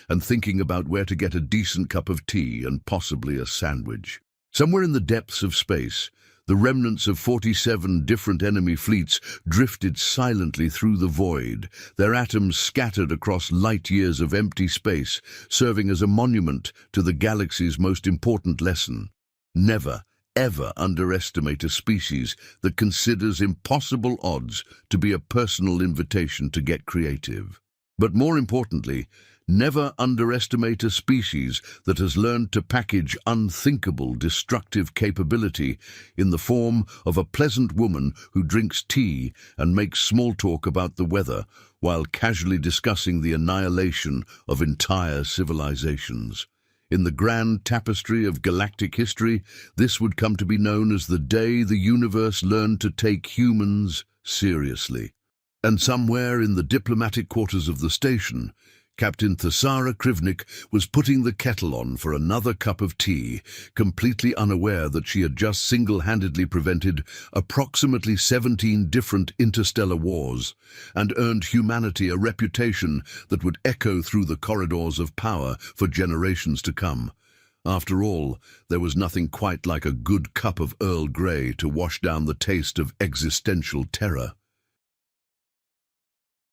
and thinking about where to get a decent cup of tea and possibly a sandwich. Somewhere in the depths of space, the remnants of 47 different enemy fleets drifted silently through the void, their atoms scattered across light-years of empty space, serving as a monument to the galaxy's most important lesson. Never, ever underestimate a species that considers impossible odds to be a personal invitation to get creative. But more importantly, Never underestimate a species that has learned to package unthinkable destructive capability in the form of a pleasant woman who drinks tea and makes small talk about the weather while casually discussing the annihilation of entire civilizations. In the grand tapestry of galactic history, this would come to be known as the day the universe learned to take humans seriously. And somewhere in the diplomatic quarters of the station, Captain Thasara Krivnik was putting the kettle on for another cup of tea, completely unaware that she had just single-handedly prevented approximately 17 different interstellar wars and earned humanity a reputation that would echo through the corridors of power for generations to come. After all, there was nothing quite like a good cup of Earl Grey to wash down the taste of existential terror.